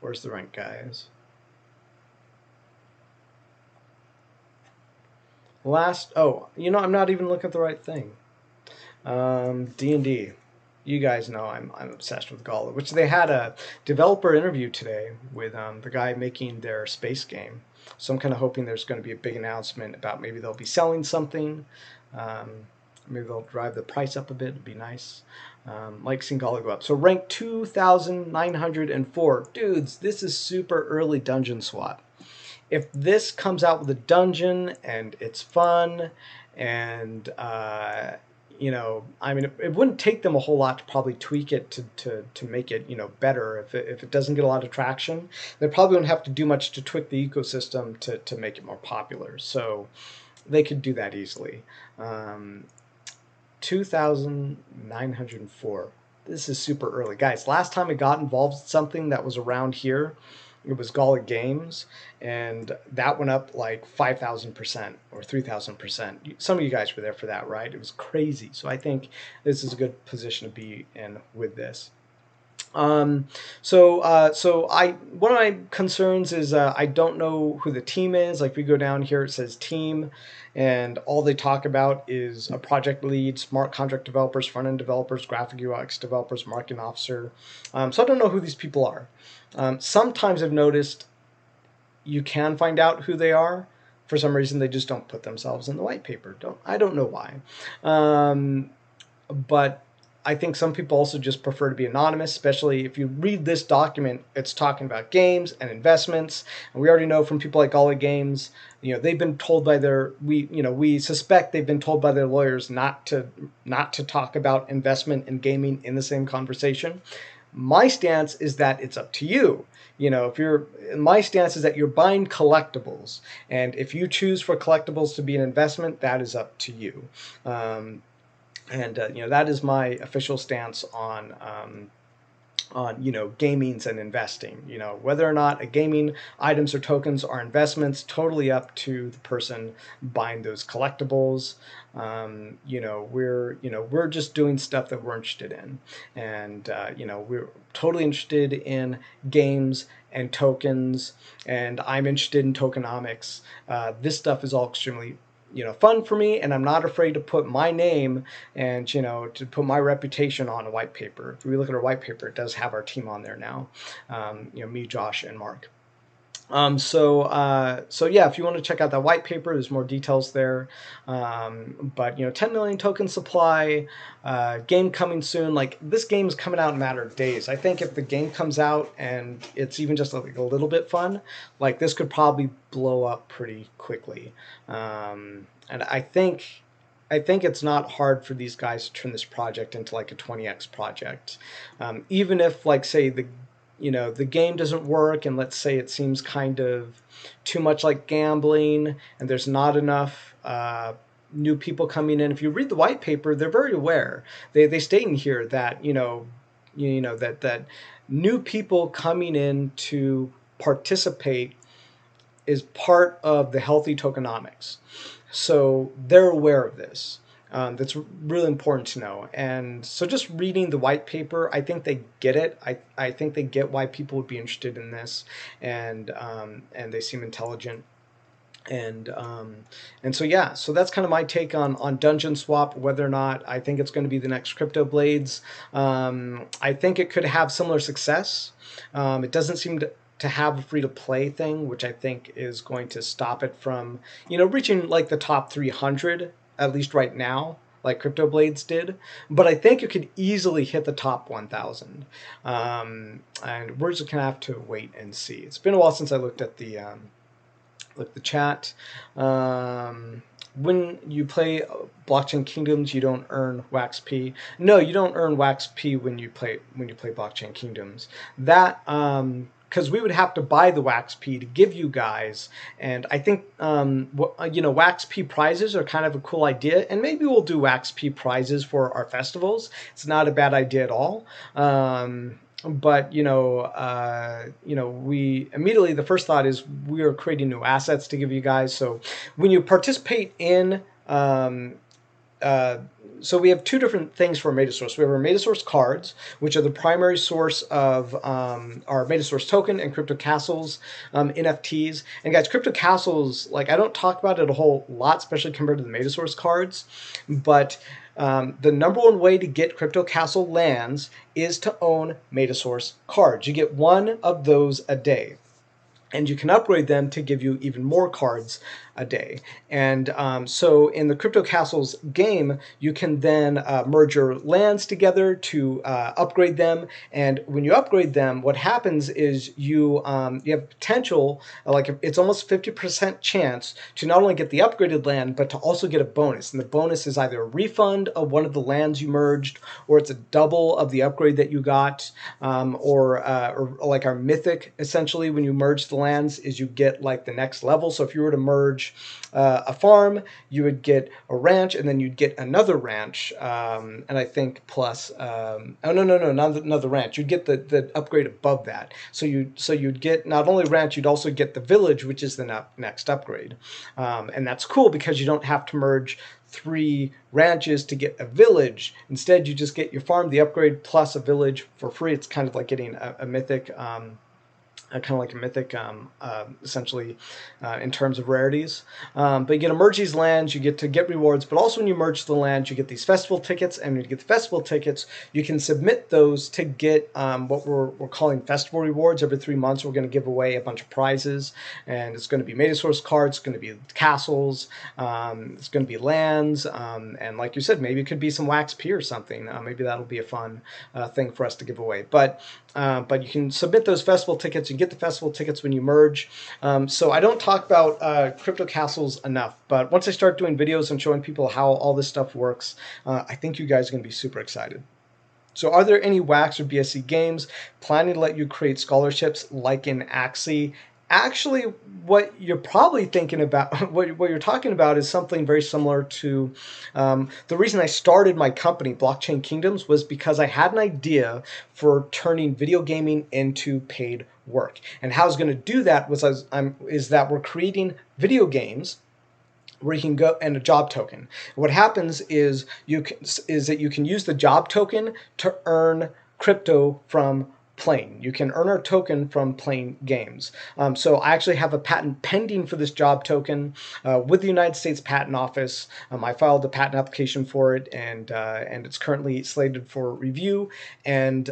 Where's the rank, guys? I'm not even looking at the right thing. D&D. You guys know I'm obsessed with Gala, which they had a developer interview today with the guy making their space game. So I'm kind of hoping there's going to be a big announcement about maybe they'll be selling something. Maybe they'll drive the price up a bit. It'd be nice. Like seeing Gala go up. So rank 2,904. Dudes, this is super early Dungeon Swap. If this comes out with a dungeon and it's fun and you know, I mean, it wouldn't take them a whole lot to probably tweak it to make it, you know, better. If it doesn't get a lot of traction, they probably wouldn't have to do much to tweak the ecosystem to make it more popular. So they could do that easily. 2,904. This is super early. Guys, last time I got involved with something that was around here, it was Gala Games, and that went up like 5,000% or 3,000%. Some of you guys were there for that, right? It was crazy. So I think this is a good position to be in with this. One of my concerns is I don't know who the team is. Like, if we go down here, it says team, and all they talk about is a project lead, smart contract developers, front end developers, graphic UX developers, marketing officer. So I don't know who these people are. Sometimes I've noticed you can find out who they are. For some reason, they just don't put themselves in the white paper. I don't know why, but I think some people also just prefer to be anonymous, especially if you read this document, it's talking about games and investments. And we already know from people like Gala Games, you know, they've been told by we suspect they've been told by their lawyers not to talk about investment and gaming in the same conversation. My stance is that it's up to you. You know, my stance is that you're buying collectibles, and if you choose for collectibles to be an investment, that is up to you. You know, that is my official stance on you know, gamings and investing. You know, whether or not a gaming items or tokens are investments, totally up to the person buying those collectibles. You know, we're just doing stuff that we're interested in, and you know, we're totally interested in games and tokens, and I'm interested in tokenomics. This stuff is all extremely, you know, fun for me, and I'm not afraid to put my name and, you know, to put my reputation on a white paper. If we look at our white paper, it does have our team on there now. You know, me, Josh, and Mark. So yeah, if you want to check out that white paper, there's more details there. But you know, 10 million token supply, game coming soon. Like, this game is coming out in a matter of days. I think if the game comes out and it's even just like a little bit fun, like, this could probably blow up pretty quickly. And I think it's not hard for these guys to turn this project into like a 20x project. Even if, like, say the game doesn't work, and let's say it seems kind of too much like gambling, and there's not enough new people coming in. If you read the white paper, they're very aware. They state in here that that new people coming in to participate is part of the healthy tokenomics. So they're aware of this. That's really important to know. And so just reading the white paper, I think they get it. I think they get why people would be interested in this, and they seem intelligent. And so yeah, so that's kind of my take on Dungeon Swap, whether or not I think it's going to be the next Cryptoblades. I think it could have similar success. It doesn't seem to have a free-to-play thing, which I think is going to stop it from, you know, reaching like the top 300, at least right now, like Cryptoblades did. But I think it could easily hit the top 1,000. And we're just going to have to wait and see. It's been a while since I looked at the chat. When you play Blockchain Kingdoms, you don't earn Wax P. No, you don't earn Wax P when you play Blockchain Kingdoms. That because we would have to buy the Wax P to give you guys, and I think you know, Wax P prizes are kind of a cool idea, and maybe we'll do Wax P prizes for our festivals. It's not a bad idea at all. But you know, we immediately, the first thought is we are creating new assets to give you guys. So when you participate in so we have two different things for Metasource. We have our Metasource Cards, which are the primary source of our Metasource token and Crypto Castles NFTs. And guys, Crypto Castles, like, I don't talk about it a whole lot, especially compared to the Metasource Cards, but the number one way to get Crypto Castle lands is to own Metasource Cards. You get one of those a day, and you can upgrade them to give you even more cards a day. And so in the Crypto Castles game, you can then merge your lands together to upgrade them. And when you upgrade them, what happens is you have potential, like it's almost 50% chance to not only get the upgraded land, but to also get a bonus. And the bonus is either a refund of one of the lands you merged, or it's a double of the upgrade that you got, or like our mythic, essentially, when you merge the lands, is you get like the next level. So if you were to merge a farm, you would get a ranch, and then you'd get another ranch, and I think plus, oh no, not another ranch. You'd get the upgrade above that. So you'd get not only ranch, you'd also get the village, which is the next upgrade, and that's cool because you don't have to merge 3 ranches to get a village. Instead, you just get your farm, the upgrade, plus a village for free. It's kind of like getting a mythic, essentially, in terms of rarities. But you get to merge these lands, you get to get rewards, but also when you merge the lands, you get these festival tickets, and when you get the festival tickets, you can submit those to get what we're calling festival rewards. Every 3 months, we're going to give away a bunch of prizes, and it's going to be Metasource Cards, it's going to be castles, it's going to be lands, and like you said, maybe it could be some wax P or something. Maybe that'll be a fun thing for us to give away. But you can submit those festival tickets and get the festival tickets when you merge. So I don't talk about Crypto Castles enough, but once I start doing videos and showing people how all this stuff works, I think you guys are going to be super excited. So are there any wax or BSC games planning to let you create scholarships like in Axie? Actually, what you're probably thinking about, what you're talking about, is something very similar to the reason I started my company, Blockchain Kingdoms, was because I had an idea for turning video gaming into paid work. And how I was going to do that is that we're creating video games where you can go, and a job token. What happens is that you can use the job token to earn crypto from playing. You can earn our token from playing games. So I actually have a patent pending for this job token with the United States Patent Office. I filed a patent application for it, and it's currently slated for review. And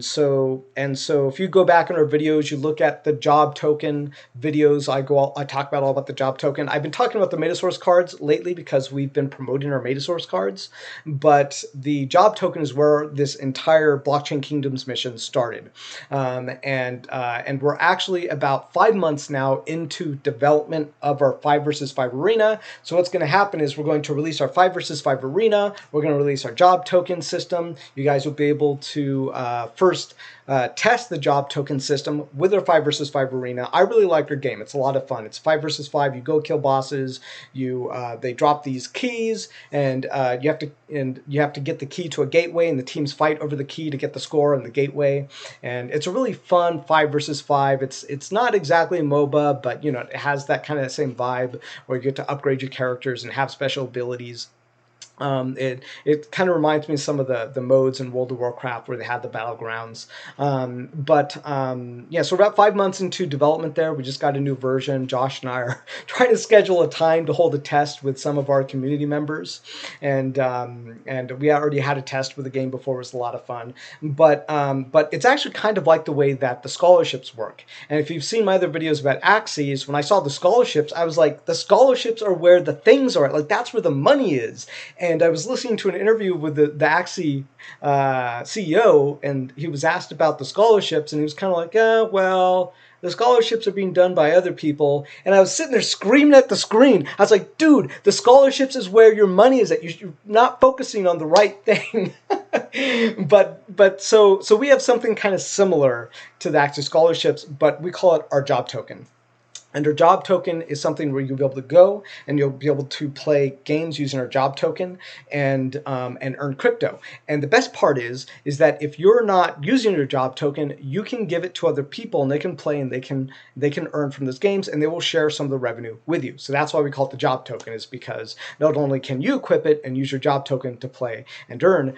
so if you go back in our videos, you look at the job token videos. I talk about all about the job token. I've been talking about the Metasource cards lately because we've been promoting our Metasource cards, but the job token is where this entire Blockchain Kingdoms mission started, and we're actually about 5 months now into development of our 5 versus 5 arena. So what's going to happen is we're going to release our 5 versus 5 arena. We're going to release our job token system. You guys will be able to first test the job token system with our 5 versus 5 arena. I really like our game. It's a lot of fun. It's 5 versus 5. You go kill bosses. They drop these keys, and you have to get the key to a gateway, and the teams fight over the key to get the score on the gateway. And it's a really fun 5 versus 5. It's not exactly a MOBA, but it has that kind of same vibe where you get to upgrade your characters and have special abilities. It kind of reminds me of some of the modes in World of Warcraft where they had the battlegrounds. Yeah, so we're about 5 months into development there. We just got a new version. Josh and I are trying to schedule a time to hold a test with some of our community members, and we already had a test with the game before. It was a lot of fun, but it's actually kind of like the way that the scholarships work. And if you've seen my other videos about Axies, when I saw the scholarships, I was like, the scholarships are where the things are. Like, that's where the money is. And I was listening to an interview with the Axie CEO, and he was asked about the scholarships, and he was kind of like, well, the scholarships are being done by other people. And I was sitting there screaming at the screen. I was like, dude, the scholarships is where your money is at. You're not focusing on the right thing. So we have something kind of similar to the Axie scholarships, but we call it our job token. And our job token is something where you'll be able to go and you'll be able to play games using our job token and earn crypto. And the best part is that if you're not using your job token, you can give it to other people and they can play and they can earn from those games, and they will share some of the revenue with you. So that's why we call it the job token, is because not only can you equip it and use your job token to play and earn,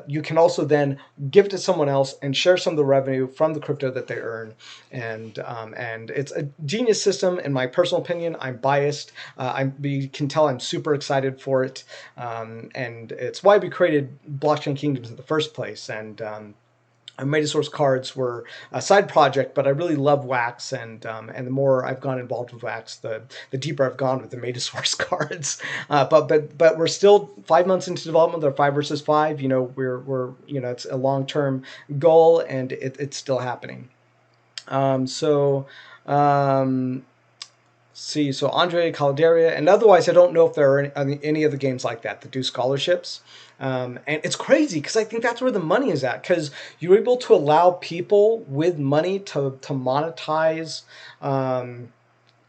you can also then give it to someone else and share some of the revenue from the crypto that they earn. And it's a genius system, in my personal opinion. I'm biased. You can tell I'm super excited for it, and it's why we created Blockchain Kingdoms in the first place. And Metasource Cards were a side project, but I really love Wax, and the more I've gone involved with Wax, the deeper I've gone with the Metasource Cards. But we're still 5 months into development. They're 5 versus 5. You know, we're it's a long-term goal, and it's still happening. So. See, so Andre Calderia, and otherwise, I don't know if there are any other games like that do scholarships. And it's crazy because I think that's where the money is at, because you're able to allow people with money to monetize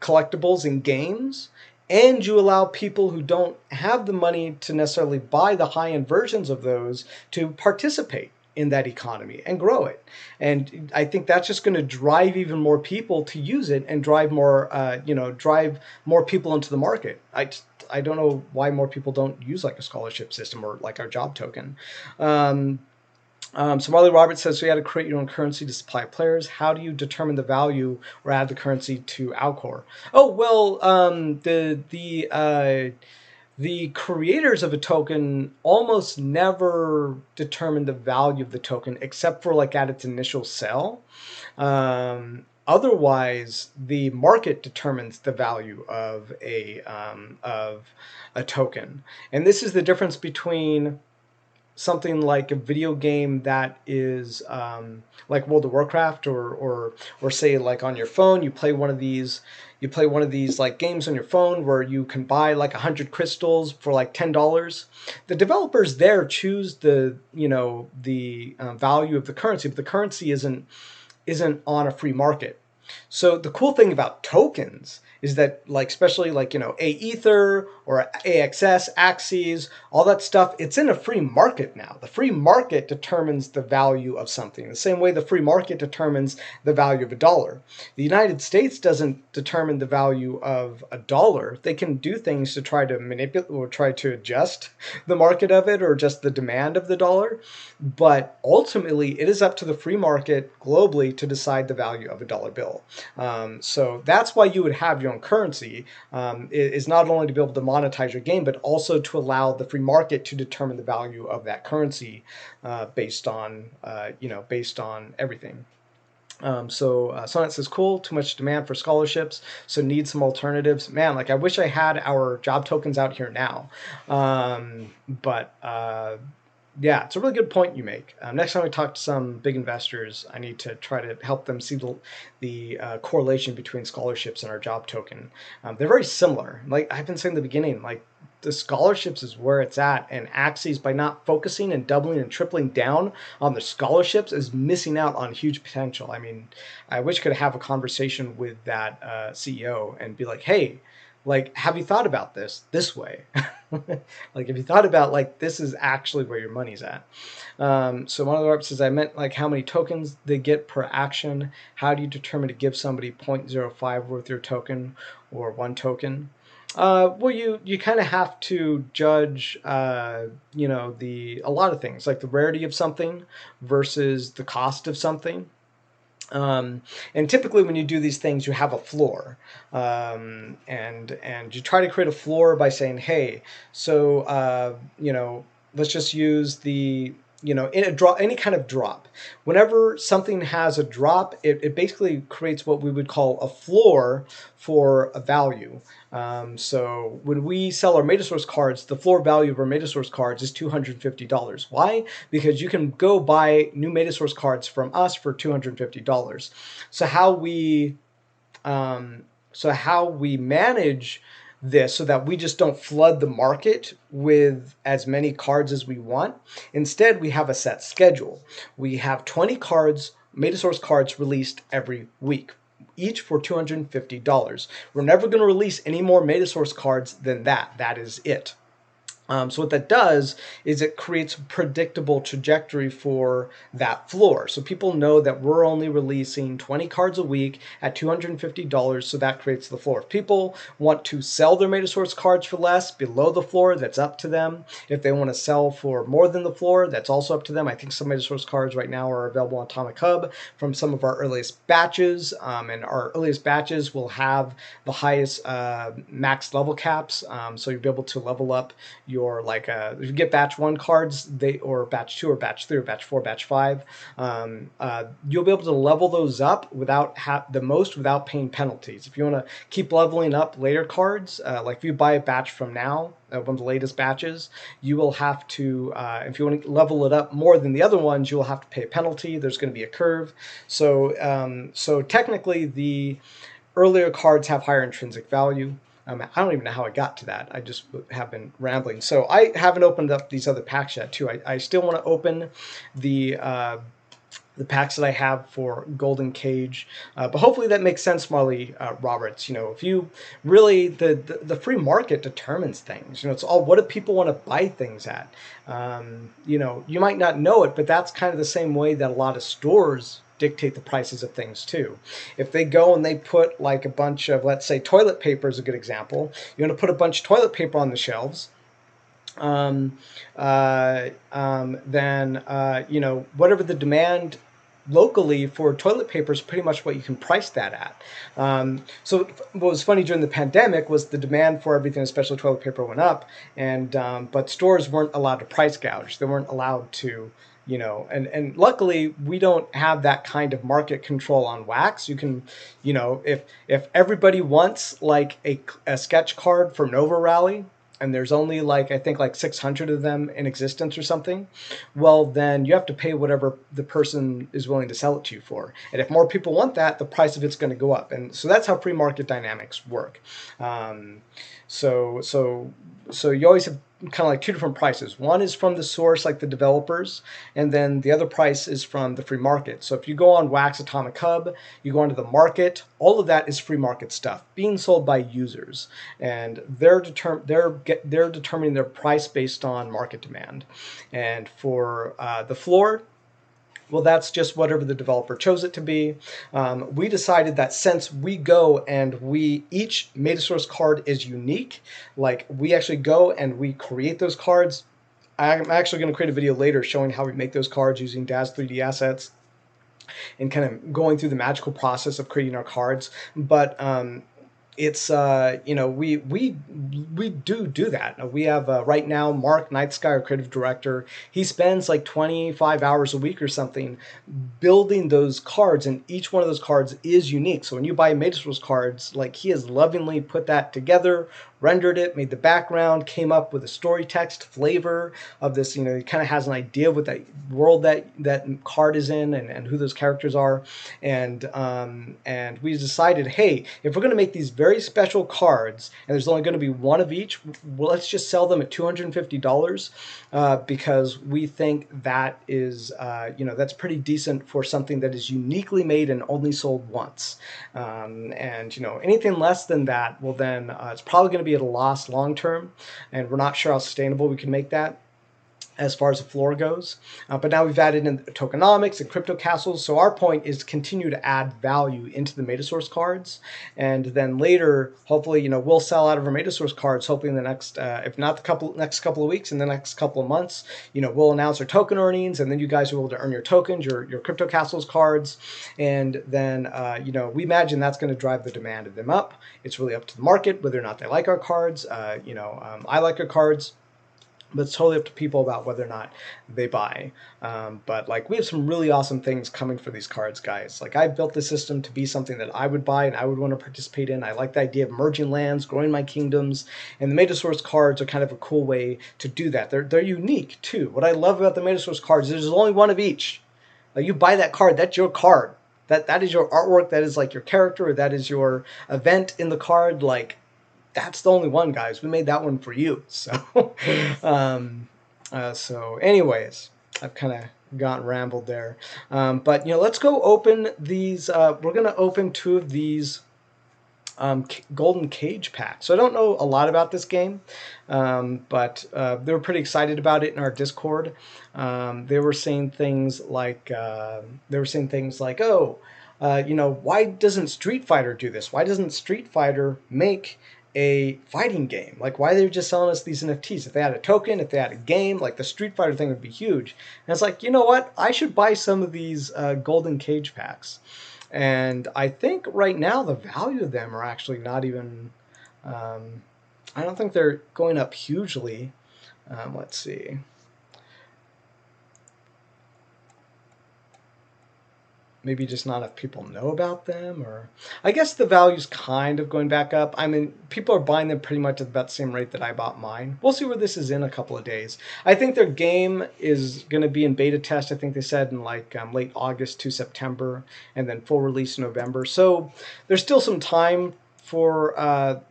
collectibles in games, and you allow people who don't have the money to necessarily buy the high-end versions of those to participate in that economy and grow it. And I think that's just going to drive even more people to use it and drive more people into the market. I don't know why more people don't use like a scholarship system or like our job token. So Marley Roberts says, so you had to create your own currency to supply players. How do you determine the value or add the currency to Alcor? Oh, well, the creators of a token almost never determine the value of the token except for like at its initial sell. Otherwise, the market determines the value of a token. And this is the difference between something like a video game that is like World of Warcraft, or say like on your phone, you play one of these like games on your phone where you can buy like 100 crystals for like $10. The developers there choose the value of the currency, but the currency isn't on a free market. So the cool thing about tokens is that, like, especially like, Aether or AXS, Axes, all that stuff, it's in a free market now. The free market determines the value of something, the same way the free market determines the value of a dollar. The United States doesn't determine the value of a dollar. They can do things to try to manipulate or try to adjust the market of it, or just the demand of the dollar. But ultimately, it is up to the free market globally to decide the value of a dollar bill. So that's why you would have your own currency, is not only to be able to monetize your game, but also to allow the free market to determine the value of that currency based on everything. Sonnet says, cool, too much demand for scholarships, so need some alternatives. Man, like, I wish I had our job tokens out here now. Yeah, it's a really good point you make. Next time we talk to some big investors, I need to try to help them see the correlation between scholarships and our job token. They're very similar. Like I've been saying in the beginning, like the scholarships is where it's at, and Axes, by not focusing and doubling and tripling down on the scholarships, is missing out on huge potential. I mean, I wish I could have a conversation with that CEO and be like, hey, like, have you thought about this way? Like, have you thought about, like, this is actually where your money's at? So one of the reps says, I meant, like, how many tokens they get per action. How do you determine to give somebody 0.05 worth your token or 1 token? Well, you kind of have to judge, a lot of things, like the rarity of something versus the cost of something. And typically when you do these things, you have a floor, and you try to create a floor by saying, hey, so let's just use the in a drop, any kind of drop. Whenever something has a drop, it basically creates what we would call a floor for a value. So when we sell our Metasource cards, the floor value of our Metasource cards is $250. Why? Because you can go buy new Metasource cards from us for $250. So how we manage this so that we just don't flood the market with as many cards as we want. Instead, we have a set schedule. We have 20 cards, Metasource cards, released every week, each for $250. We're never going to release any more Metasource cards than that. That is it. So what that does is it creates a predictable trajectory for that floor. So people know that we're only releasing 20 cards a week at $250, so that creates the floor. If people want to sell their Metasource cards for less, below the floor, that's up to them. If they want to sell for more than the floor, that's also up to them. I think some Metasource cards right now are available on Atomic Hub from some of our earliest batches, and our earliest batches will have the highest max level caps, so you'll be able to level up your if you get batch 1 cards, or batch 2 or batch 3 or batch 4, batch 5, you'll be able to level those up without without paying penalties. If you want to keep leveling up later cards, like if you buy a batch from now, one of the latest batches, you will have to, if you want to level it up more than the other ones, you will have to pay a penalty. There's going to be a curve. So technically, the earlier cards have higher intrinsic value. I don't even know how I got to that. I just have been rambling. So I haven't opened up these other packs yet, too. I still want to open the packs that I have for Golden Cage, but hopefully that makes sense, Marley Roberts. If you really, the free market determines things. It's all, what do people want to buy things at? You might not know it, but that's kind of the same way that a lot of stores dictate the prices of things too. If they go and they put like a bunch of, let's say, toilet paper is a good example. You want to put a bunch of toilet paper on the shelves. Then whatever the demand locally for toilet paper is pretty much what you can price that at. So what was funny during the pandemic was the demand for everything, especially toilet paper, went up, and but stores weren't allowed to price gouge. They weren't allowed to, and luckily we don't have that kind of market control on wax. You can, if everybody wants like a sketch card for Nova Rally, and there's only I think 600 of them in existence or something, well, then you have to pay whatever the person is willing to sell it to you for. And if more people want that, the price of it's going to go up. And so that's how free market dynamics work. So you always have kind of two different prices. One is from the source, like the developers, and then the other price is from the free market. So if you go on Wax Atomic Hub, you go onto the market, all of that is free market stuff being sold by users, and they're determining their price based on market demand. And for the floor, well, that's just whatever the developer chose it to be. We decided that since we go and each Metasource card is unique, we actually go and we create those cards. I'm actually going to create a video later showing how we make those cards using DAZ 3D assets and kind of going through the magical process of creating our cards. But it's we do that. We have right now Mark Night Sky, our creative director. He spends 25 hours a week or something building those cards, and each one of those cards is unique. So when you buy Metasource cards, he has lovingly put that together, rendered it, made the background, came up with a story text flavor of this. He kind of has an idea of what that world that card is in, and who those characters are. And we decided, hey, if we're going to make these very special cards, and there's only going to be one of each, well, let's just sell them at $250, because we think that is, that's pretty decent for something that is uniquely made and only sold once. And anything less than that, well, then it's probably going to be at a loss long term, and we're not sure how sustainable we can make that as far as the floor goes. But now we've added in tokenomics and crypto castles. So our point is to continue to add value into the Metasource cards. And then later, hopefully, we'll sell out of our Metasource cards, hopefully in the next, if not the next couple of weeks, in the next couple of months, we'll announce our token earnings, and then you guys will be able to earn your tokens, your crypto castles cards. And then, we imagine that's going to drive the demand of them up. It's really up to the market whether or not they like our cards. I like our cards, but it's totally up to people about whether or not they buy. But we have some really awesome things coming for these cards, guys. I built the system to be something that I would buy and I would want to participate in. I like the idea of merging lands, growing my kingdoms, and the Metasource cards are kind of a cool way to do that. They're unique too. What I love about the Metasource cards is there's only one of each. You buy that card, that's your card. That is your artwork. That is your character, or that is your event in the card. That's the only one, guys. We made that one for you. So, so anyways, I've kind of gotten rambled there. But, let's go open these. We're going to open 2 of these Golden Cage packs. So I don't know a lot about this game, but they were pretty excited about it in our Discord. They were saying things like, oh, why doesn't Street Fighter do this? Why doesn't Street Fighter make a fighting game? Why are they just selling us these NFTs? If they had a token, if they had a game, the Street Fighter thing would be huge. And it's you know what? I should buy some of these Golden Cage packs. And I think right now the value of them are actually not even, I don't think they're going up hugely. Let's see. Maybe just not enough people know about them, or I guess the value's kind of going back up. I mean, people are buying them pretty much at about the same rate that I bought mine. We'll see where this is in a couple of days. I think their game is going to be in beta test. I think they said in like late August to September, and then full release in November. So there's still some time for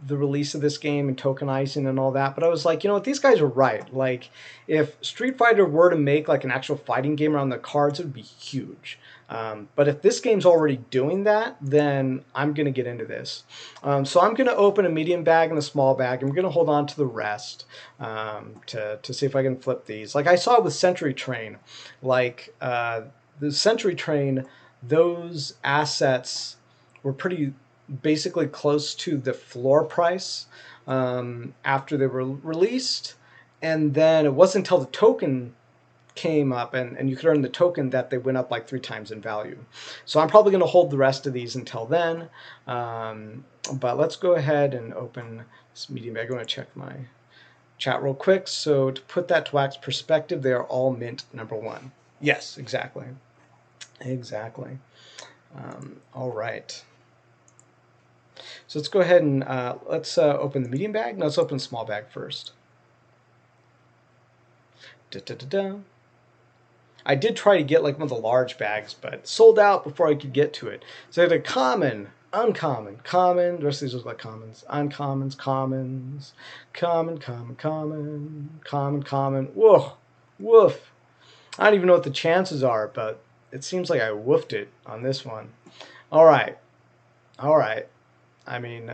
the release of this game and tokenizing and all that. But I was like, you know what, these guys are right. Like, if Street Fighter were to make like an actual fighting game around the cards, it would be huge. But if this game's already doing that, then I'm going to get into this. So I'm going to open a medium bag and a small bag, and we're going to hold on to the rest to see if I can flip these. Like I saw with Century Train, like the Century Train, those assets were pretty basically close to the floor price after they were released. And then it wasn't until the token came up and you could earn the token that they went up like 3 times in value. So I'm probably going to hold the rest of these until then. But let's go ahead and open this medium bag. I'm going to check my chat real quick. So to put that to wax perspective, they are all mint #1. Yes, exactly. Exactly. All right. So let's go ahead and let's open the medium bag. No, let's open the small bag first. I did try to get like one of the large bags, but sold out before I could get to it. So I had a common, uncommon, common. The rest of these look like commons. Uncommons, commons, common, common, common, common, common. Whoa, woof. I don't even know what the chances are, but it seems like I woofed it on this one. All right. All right. I mean,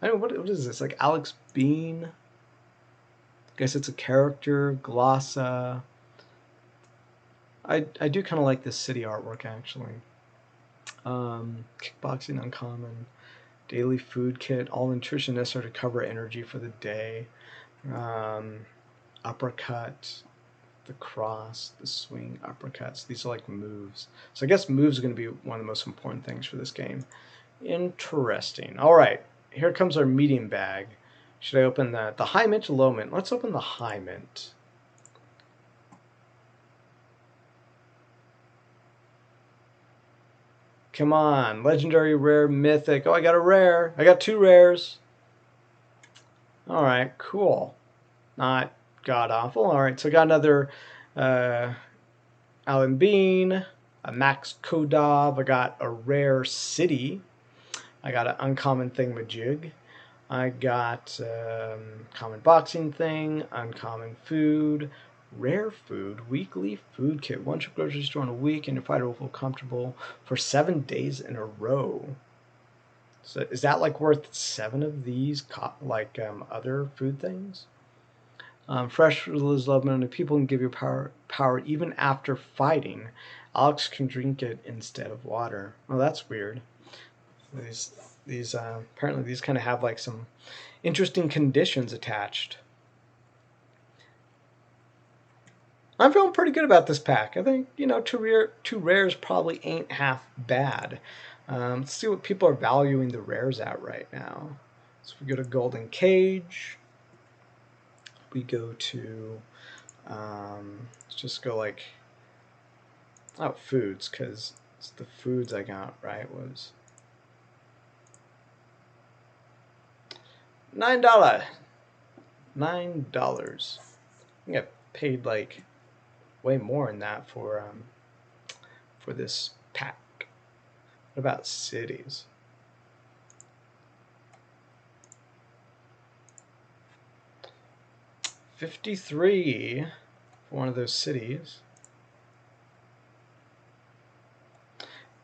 what is this? Like Alex Bean? I guess it's a character. Glossa. I do kind of like this city artwork, actually. Kickboxing uncommon. Daily food kit. All nutrition necessary to cover energy for the day. Uppercut. The cross. The swing. Uppercuts. These are like moves. So I guess moves are going to be one of the most important things for this game. Interesting. All right. Here comes our medium bag. Should I open the high mint or low mint? Let's open the high mint. Come on. Legendary, rare, mythic. Oh, I got a rare. I got 2 rares. All right. Cool. Not god-awful. All right. So I got another Alan Bean, a Max Kodov. I got a rare city. I got an uncommon thingamajig. I got common boxing thing, uncommon food, rare food, weekly food kit. 1 trip grocery store in a week, and your fighter will feel comfortable for 7 days in a row. So is that like worth 7 of these, like other food things? Fresh is love, and people can give you power even after fighting. Alex can drink it instead of water. Oh, that's weird. These apparently these kind of have like some interesting conditions attached. I'm feeling pretty good about this pack. I think, you know, 2 rares probably ain't half bad. Let's see what people are valuing the rares at right now. So we go to Golden Cage. We go to let's just go like foods, because it's the foods I got right was $9. $9. I think I paid like way more than that for this pack. What about cities? $53 for one of those cities.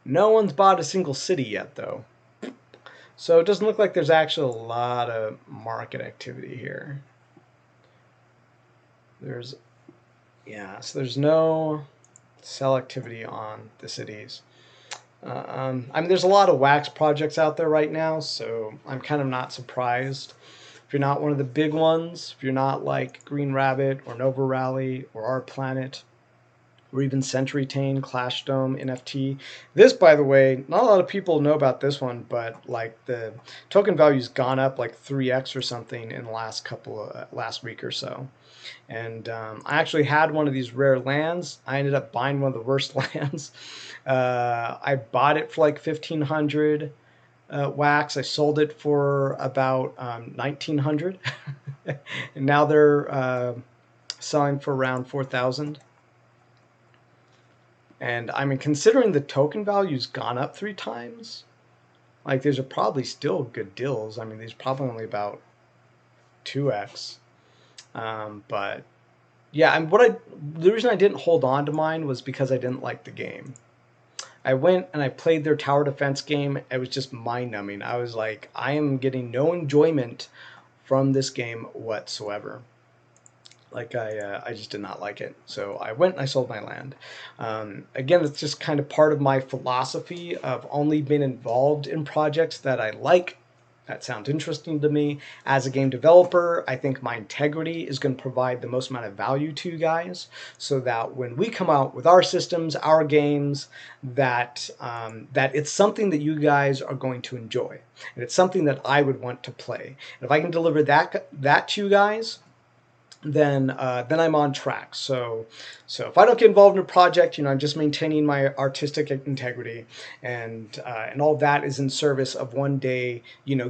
No one's bought a single city yet, though. So it doesn't look like there's actually a lot of market activity here. So there's no sell activity on the cities. I mean, there's a lot of wax projects out there right now, so I'm kind of not surprised. If you're not one of the big ones, if you're not like Green Rabbit or Nova Rally or Our Planet, or even Century Tane, Clash Dome, NFT. This, by the way, not a lot of people know about this one, but like the token value's gone up like 3x or something in the last week or so. And I actually had one of these rare lands. I ended up buying one of the worst lands. I bought it for like 1,500 wax. I sold it for about 1,900, and now they're selling for around 4,000. And I mean, considering the token value's gone up 3 times, like these are probably still good deals. I mean, these are probably only about 2x. But yeah, and the reason I didn't hold on to mine was because I didn't like the game. I went and I played their tower defense game. It was just mind-numbing. I was like, I am getting no enjoyment from this game whatsoever. Like I just did not like it. So I went and I sold my land. Again, it's just kind of part of my philosophy of only being involved in projects that I like, that sounds interesting to me. As a game developer, I think my integrity is going to provide the most amount of value to you guys, so that when we come out with our systems, our games, that it's something that you guys are going to enjoy, and it's something that I would want to play. And if I can deliver that to you guys, then I'm on track. So if I don't get involved in a project, I'm just maintaining my artistic integrity, and all that is in service of one day,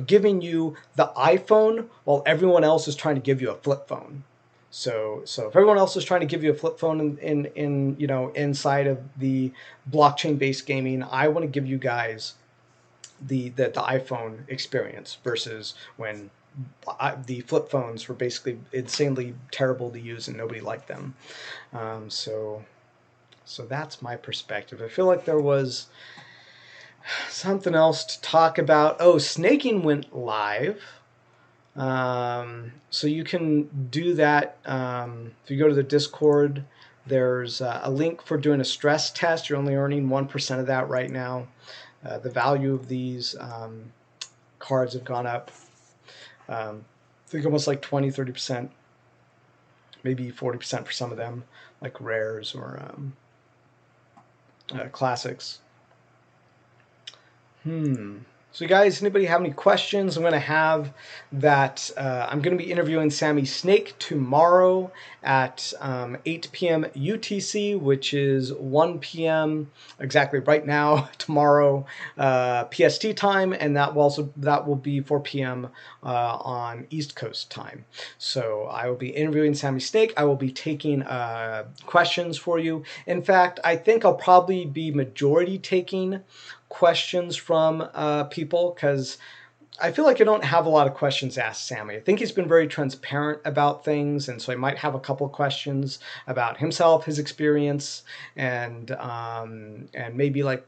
giving you the iPhone while everyone else is trying to give you a flip phone. So if everyone else is trying to give you a flip phone in inside of the blockchain-based gaming, I want to give you guys the iPhone experience, versus when the flip phones were basically insanely terrible to use and nobody liked them. So that's my perspective. I feel like there was something else to talk about. Oh, snaking went live. So you can do that. If you go to the Discord, there's a link for doing a stress test. You're only earning 1% of that right now. The value of these cards have gone up. I think almost like 20, 30%, maybe 40% for some of them, like rares or classics. So guys, anybody have any questions? I'm going to have that. I'm going to be interviewing Sammy Snake tomorrow at 8 p.m. UTC, which is 1 p.m. exactly right now, tomorrow PST time, and that will be 4 p.m. On East Coast time. So I will be interviewing Sammy Snake. I will be taking questions for you. In fact, I think I'll probably be majority taking questions from people, because I feel like I don't have a lot of questions asked Sammy. I think he's been very transparent about things, and so I might have a couple of questions about himself, his experience, and maybe like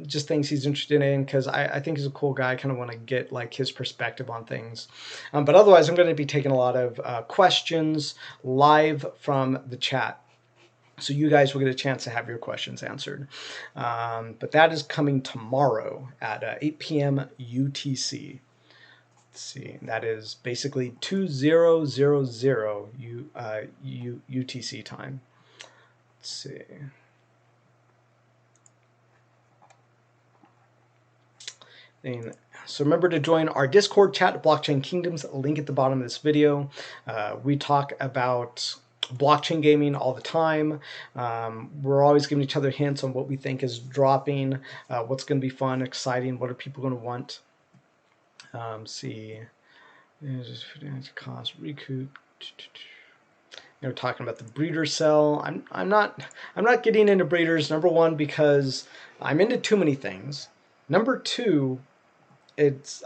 just things he's interested in, because I think he's a cool guy. I kind of want to get like his perspective on things. But otherwise, I'm going to be taking a lot of questions live from the chat. So you guys will get a chance to have your questions answered. But that is coming tomorrow at 8 p.m. UTC. Let's see, that is basically 2000 UTC time. Let's see. So remember to join our Discord chat, Blockchain Kingdoms, link at the bottom of this video. We talk about blockchain gaming all the time. We're always giving each other hints on what we think is dropping, what's going to be fun, exciting, what are people going to want. See, cost recoup. Talking about the breeder sell. I'm not getting into breeders. Number one, because I'm into too many things. Number two,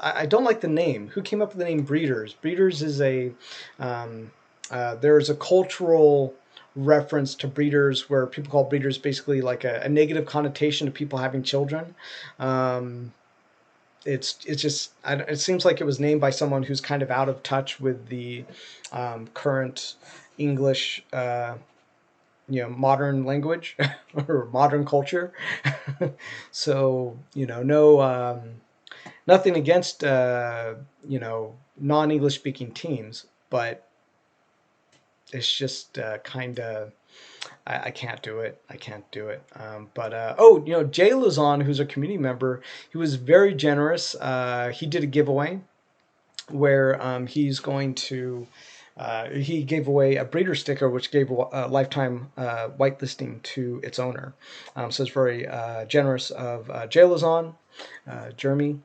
I don't like the name. Who came up with the name breeders? Breeders is a there's a cultural reference to breeders where people call breeders basically like a negative connotation to people having children. It's just, it seems like it was named by someone who's kind of out of touch with the current English, modern language or modern culture. So, no, nothing against, non-English speaking teams, but it's just kind of, I can't do it. I can't do it. Oh, you know, Jay Lazon, who's a community member, he was very generous. He did a giveaway where he's going to. He gave away a breeder sticker, which gave a lifetime whitelisting to its owner. So it's very generous of Jay Lazon, Jeremy,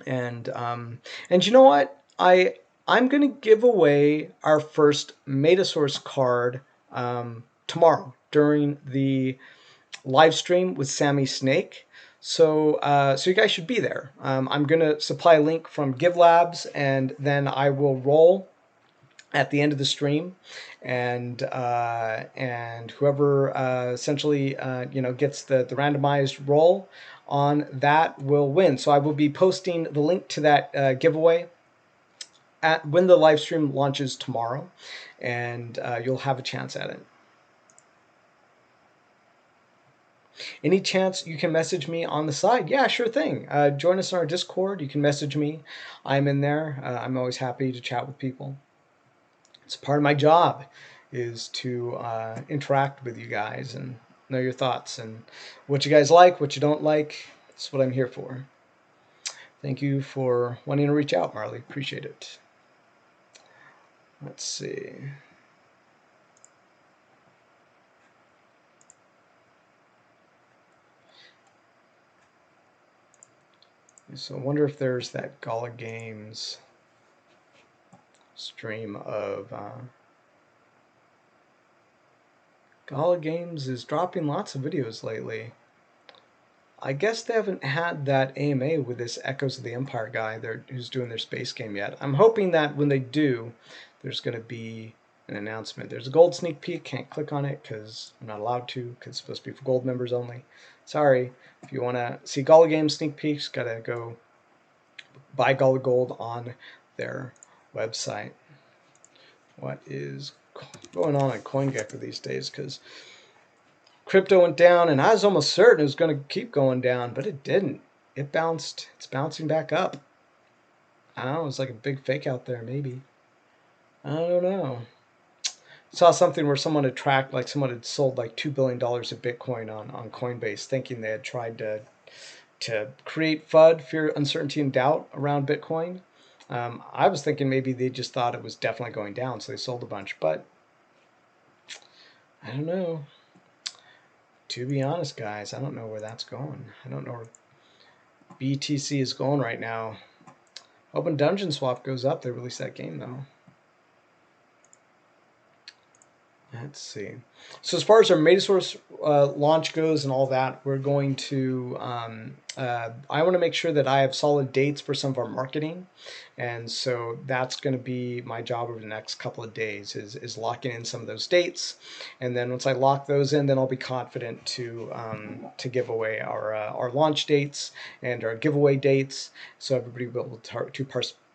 and you know what? I'm going to give away our first Metasource card tomorrow during the live stream with Sammy Snake. So you guys should be there. I'm going to supply a link from GiveLabs, and then I will roll at the end of the stream, and whoever essentially gets the randomized roll on that will win. So I will be posting the link to that giveaway when the live stream launches tomorrow, and you'll have a chance at it. Any chance you can message me on the side? Yeah, sure thing. Join us on our Discord. You can message me. I'm in there. I'm always happy to chat with people. It's part of my job is to interact with you guys and know your thoughts and what you guys like, what you don't like. That's what I'm here for. Thank you for wanting to reach out, Marley. Appreciate it. Let's see. So I wonder if there's that Gala Games stream of Gala Games is dropping lots of videos lately. I guess they haven't had that AMA with this Echoes of the Empire guy who's doing their space game yet. I'm hoping that when they do, there's going to be an announcement. There's a gold sneak peek. Can't click on it because I'm not allowed to, because it's supposed to be for gold members only. Sorry. If you want to see Gala Games sneak peeks, got to go buy Gala Gold on their website. What is going on CoinGecko these days? Because crypto went down, and I was almost certain it was going to keep going down, but it didn't. It bounced. It's bouncing back up. I don't know. It's like a big fake out there, maybe. I don't know. Saw something where someone had tracked, like someone had sold like $2 billion of Bitcoin on Coinbase, thinking they had tried to create FUD, fear, uncertainty, and doubt around Bitcoin. I was thinking maybe they just thought it was definitely going down, so they sold a bunch. But I don't know. To be honest, guys, I don't know where that's going. I don't know where BTC is going right now. Hoping Dungeon Swap goes up. They released that game, though. Let's see. So as far as our Metasource launch goes and all that, we're going to, I want to make sure that I have solid dates for some of our marketing. And so that's going to be my job over the next couple of days is locking in some of those dates. And then once I lock those in, then I'll be confident to give away our launch dates and our giveaway dates. So everybody will be able to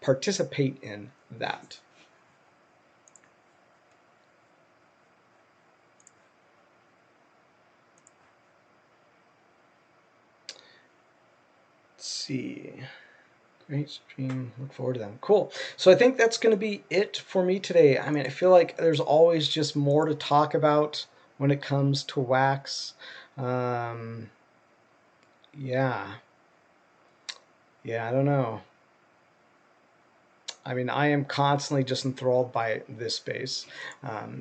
participate in that. See, great stream, look forward to them. Cool. So I think that's going to be it for me today. I mean, I feel like there's always just more to talk about when it comes to wax. Yeah, I don't know. I mean, I am constantly just enthralled by this space.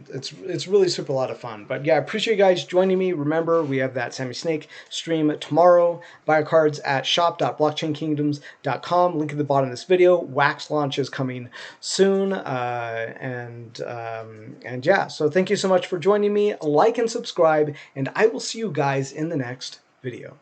It's really super a lot of fun. But yeah, I appreciate you guys joining me. Remember, we have that Sammy Snake stream tomorrow. Buy our cards at shop.blockchainkingdoms.com. Link at the bottom of this video. Wax launch is coming soon. And yeah, so thank you so much for joining me. Like and subscribe, and I will see you guys in the next video.